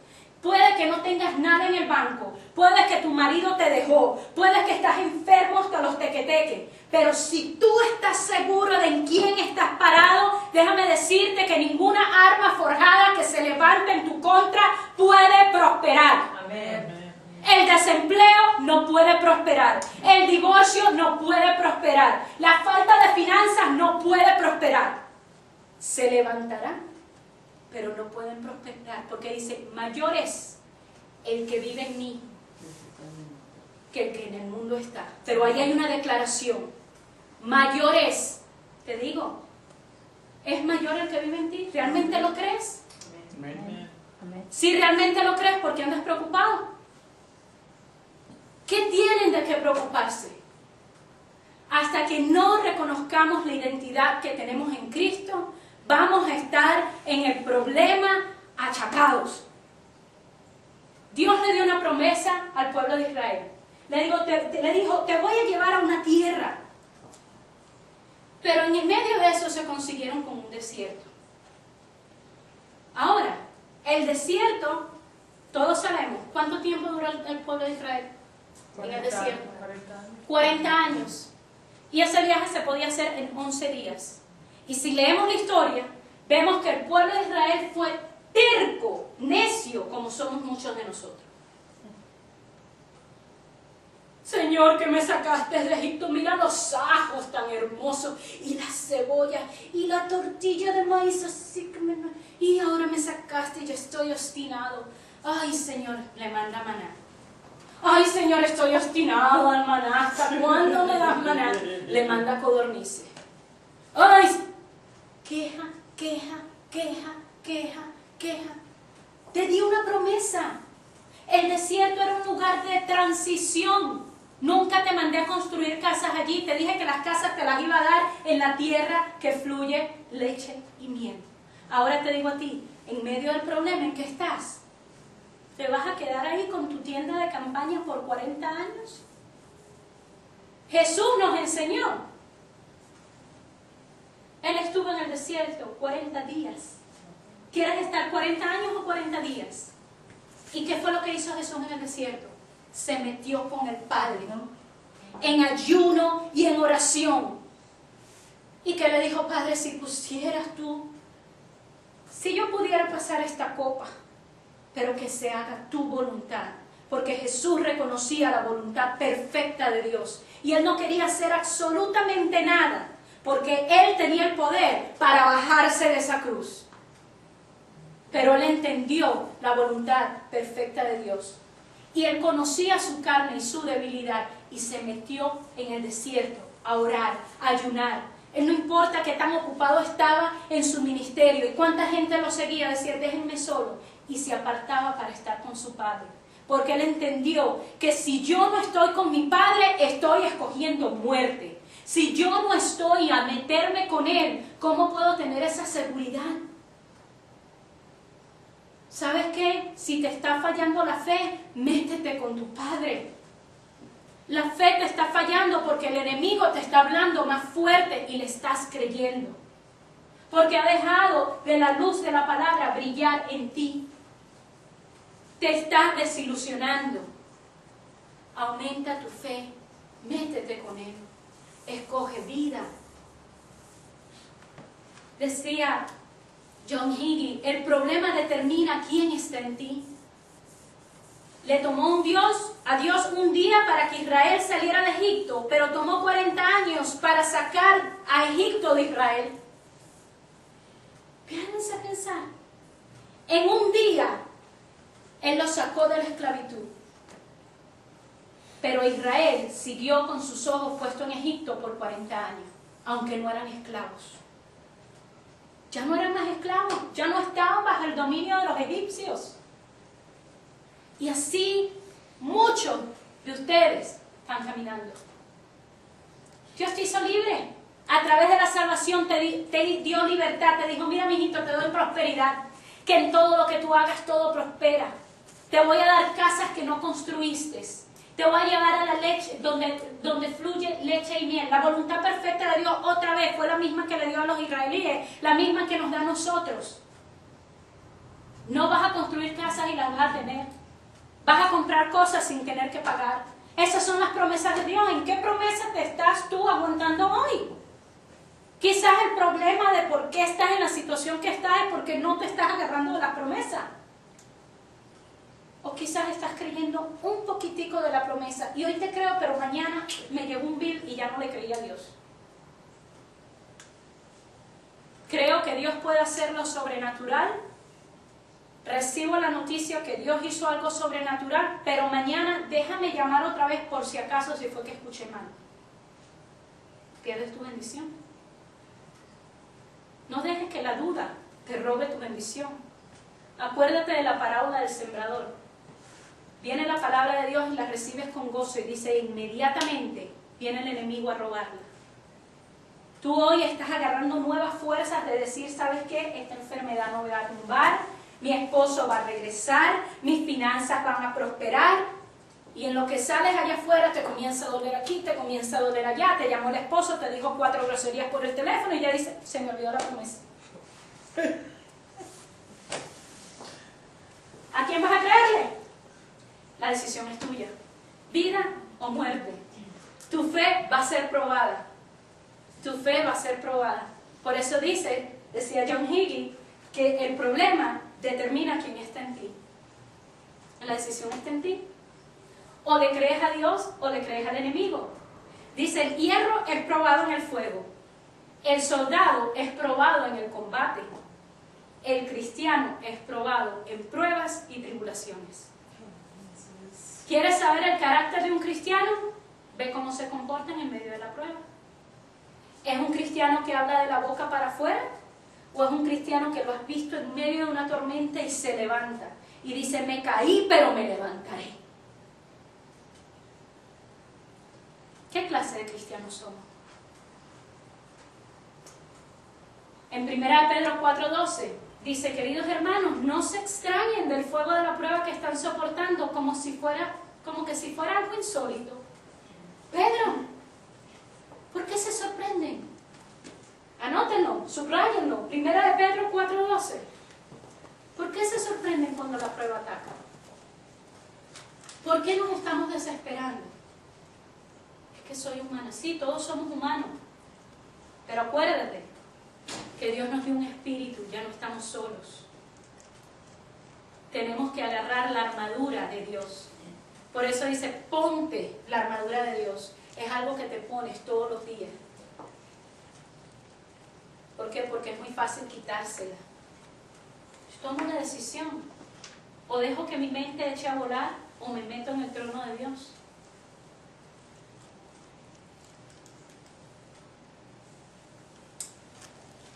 [SPEAKER 1] Puede que no tengas nada en el banco, puede que tu marido te dejó, puede que estás enfermo hasta los tequeteques, pero si tú estás seguro de en quién estás parado, déjame decirte que ninguna arma forjada que se levante en tu contra puede prosperar.
[SPEAKER 2] Amén.
[SPEAKER 1] El desempleo no puede prosperar, el divorcio no puede prosperar, la falta de finanzas no puede prosperar. Se levantarán, pero no pueden prosperar, porque dice, mayor es el que vive en mí que el que en el mundo está. Pero ahí hay una declaración, mayor es, te digo, es mayor el que vive en ti. ¿Realmente lo crees?
[SPEAKER 2] Amén.
[SPEAKER 1] Si realmente lo crees, ¿por qué andas preocupado? ¿Qué tienen de qué preocuparse? Hasta que no reconozcamos la identidad que tenemos en Cristo, vamos a estar en el problema achacados. Dios le dio una promesa al pueblo de Israel. Le dijo, te voy a llevar a una tierra. Pero en el medio de eso se consiguieron con un desierto. Ahora, el desierto, todos sabemos, ¿cuánto tiempo duró el pueblo de Israel en el desierto? 40 años. Y ese viaje se podía hacer en 11 días. Y si leemos la historia, vemos que el pueblo de Israel fue terco, necio, como somos muchos de nosotros. Señor, que me sacaste de Egipto, mira los ajos tan hermosos, y las cebollas, y la tortilla de maíz, así que y ahora me sacaste y yo estoy obstinado. Ay, Señor, le manda maná. Ay, Señor, estoy obstinado al maná. ¿Hasta cuándo me das maná? Le manda codornices. Ay, queja, queja, queja, queja, queja. Te di una promesa. El desierto era un lugar de transición. Nunca te mandé a construir casas allí. Te dije que las casas te las iba a dar en la tierra que fluye leche y miel. Ahora te digo a ti, en medio del problema en que estás, ¿te vas a quedar ahí con tu tienda de campaña por 40 años? Jesús nos enseñó. Él estuvo en el desierto 40 días. ¿Quieres estar 40 años o 40 días? ¿Y qué fue lo que hizo Jesús en el desierto? Se metió con el Padre, ¿no? En ayuno y en oración. Y que le dijo, Padre, si pusieras tú, si yo pudiera pasar esta copa, pero que se haga tu voluntad. Porque Jesús reconocía la voluntad perfecta de Dios. Y Él no quería hacer absolutamente nada, porque Él tenía el poder para bajarse de esa cruz. Pero Él entendió la voluntad perfecta de Dios. Y Él conocía su carne y su debilidad, y se metió en el desierto a orar, a ayunar. Él no importa qué tan ocupado estaba en su ministerio y cuánta gente lo seguía, decía, déjenme solo. Y se apartaba para estar con su Padre. Porque Él entendió que si yo no estoy con mi Padre, estoy escogiendo muerte. Si yo no estoy a meterme con Él, ¿cómo puedo tener esa seguridad? ¿Sabes qué? Si te está fallando la fe, métete con tu Padre. La fe te está fallando porque el enemigo te está hablando más fuerte y le estás creyendo. Porque ha dejado de la luz de la palabra brillar en ti. Te está desilusionando. Aumenta tu fe, métete con Él. Escoge vida. Decía John Hagee, el problema determina quién está en ti. Le tomó a Dios un día para que Israel saliera de Egipto, pero tomó 40 años para sacar a Egipto de Israel. Pónganse a pensar. En un día, Él los sacó de la esclavitud. Pero Israel siguió con sus ojos puestos en Egipto por 40 años, aunque no eran esclavos. Ya no eran más esclavos, ya no estaban bajo el dominio de los egipcios. Y así muchos de ustedes están caminando. Dios te hizo libre. A través de la salvación te dio libertad. Te dijo, mira, mijito, te doy prosperidad. Que en todo lo que tú hagas, todo prospera. Te voy a dar casas que no construiste. Te voy a llevar a la leche, donde fluye leche y miel. La voluntad perfecta de Dios otra vez fue la misma que le dio a los israelíes, la misma que nos da a nosotros. No vas a construir casas y las vas a tener. Vas a comprar cosas sin tener que pagar. Esas son las promesas de Dios. ¿En qué promesa te estás tú aguantando hoy? Quizás el problema de por qué estás en la situación que estás es porque no te estás agarrando de la promesa. O quizás estás creyendo un poquitico de la promesa. Y hoy te creo, pero mañana me llegó un bill y ya no le creí a Dios. Creo que Dios puede hacer lo sobrenatural. Recibo la noticia que Dios hizo algo sobrenatural, pero mañana déjame llamar otra vez por si acaso si fue que escuché mal. Pierdes tu bendición. No dejes que la duda te robe tu bendición. Acuérdate de la parábola del sembrador. Viene la palabra de Dios y la recibes con gozo y dice, inmediatamente viene el enemigo a robarla. Tú hoy estás agarrando nuevas fuerzas de decir, ¿sabes qué? Esta enfermedad no me va a tumbar, mi esposo va a regresar, mis finanzas van a prosperar. Y en lo que sales allá afuera te comienza a doler aquí, te comienza a doler allá, te llamó el esposo, te dijo 4 groserías por el teléfono y ya dice, se me olvidó la promesa. ¿A quién vas a creerle? La decisión es tuya. Vida o muerte. Tu fe va a ser probada. Tu fe va a ser probada. Por eso decía John Higgins, que el problema determina quién está en ti. La decisión está en ti. O le crees a Dios o le crees al enemigo. Dice, el hierro es probado en el fuego. El soldado es probado en el combate. El cristiano es probado en pruebas y tribulaciones. ¿Quieres saber el carácter de un cristiano? Ve cómo se comporta en medio de la prueba. ¿Es un cristiano que habla de la boca para afuera? ¿O es un cristiano que lo has visto en medio de una tormenta y se levanta? Y dice, me caí, pero me levantaré. ¿Qué clase de cristianos somos? En 1 Pedro 4:12 dice, queridos hermanos, no se extrañen del fuego de la prueba que están soportando como que si fuera algo insólito. Pedro, ¿por qué se sorprenden? Anótenlo, subrayenlo. 1 Pedro 4:12. ¿Por qué se sorprenden cuando la prueba ataca? ¿Por qué nos estamos desesperando? Es que soy humana. Sí, todos somos humanos. Pero acuérdate que Dios nos dio un espíritu, ya no estamos solos. Tenemos que agarrar la armadura de Dios. Por eso dice, ponte la armadura de Dios. Es algo que te pones todos los días. ¿Por qué? Porque es muy fácil quitársela. Yo tomo una decisión. O dejo que mi mente eche a volar, o me meto en el trono de Dios.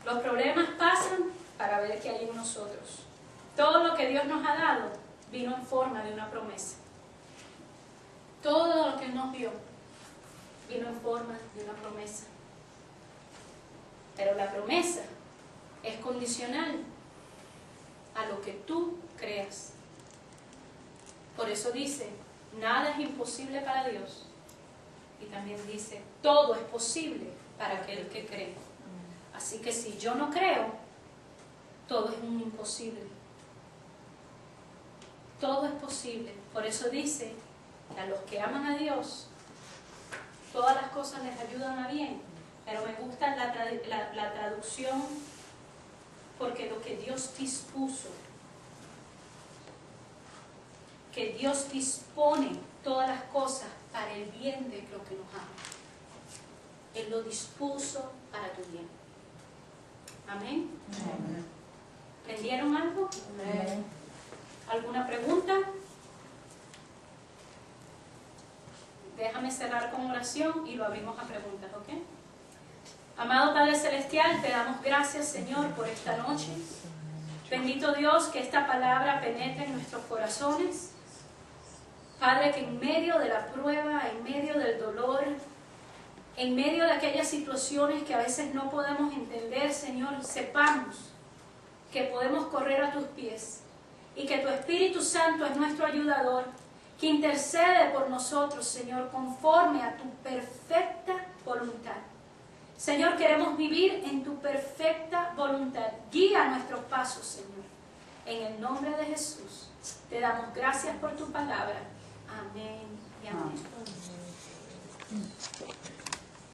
[SPEAKER 1] Los problemas pasan para ver qué hay en nosotros. Todo lo que Dios nos ha dado vino en forma de una promesa. Todo lo que Él nos dio vino en forma de una promesa. Pero la promesa es condicional a lo que tú creas. Por eso dice, nada es imposible para Dios. Y también dice, todo es posible para aquel que cree. Así que si yo no creo, todo es un imposible. Todo es posible. Por eso dice que a los que aman a Dios, todas las cosas les ayudan a bien. Pero me gusta la traducción, porque lo que Dios dispuso, que Dios dispone todas las cosas para el bien de los que nos aman. Él lo dispuso para tu bien. Amén.
[SPEAKER 2] Amén.
[SPEAKER 1] ¿Entendieron algo?
[SPEAKER 2] Amén.
[SPEAKER 1] ¿Alguna pregunta? Déjame cerrar con oración y lo abrimos a preguntas, ¿ok? Amado Padre Celestial, te damos gracias, Señor, por esta noche. Bendito Dios, que esta palabra penetre en nuestros corazones. Padre, que en medio de la prueba, en medio del dolor, en medio de aquellas situaciones que a veces no podemos entender, Señor, sepamos que podemos correr a tus pies y que tu Espíritu Santo es nuestro ayudador, que intercede por nosotros, Señor, conforme a tu perfecta voluntad. Señor, queremos vivir en tu perfecta voluntad. Guía nuestros pasos, Señor. En el nombre de Jesús, te damos gracias por tu palabra. Amén y amén.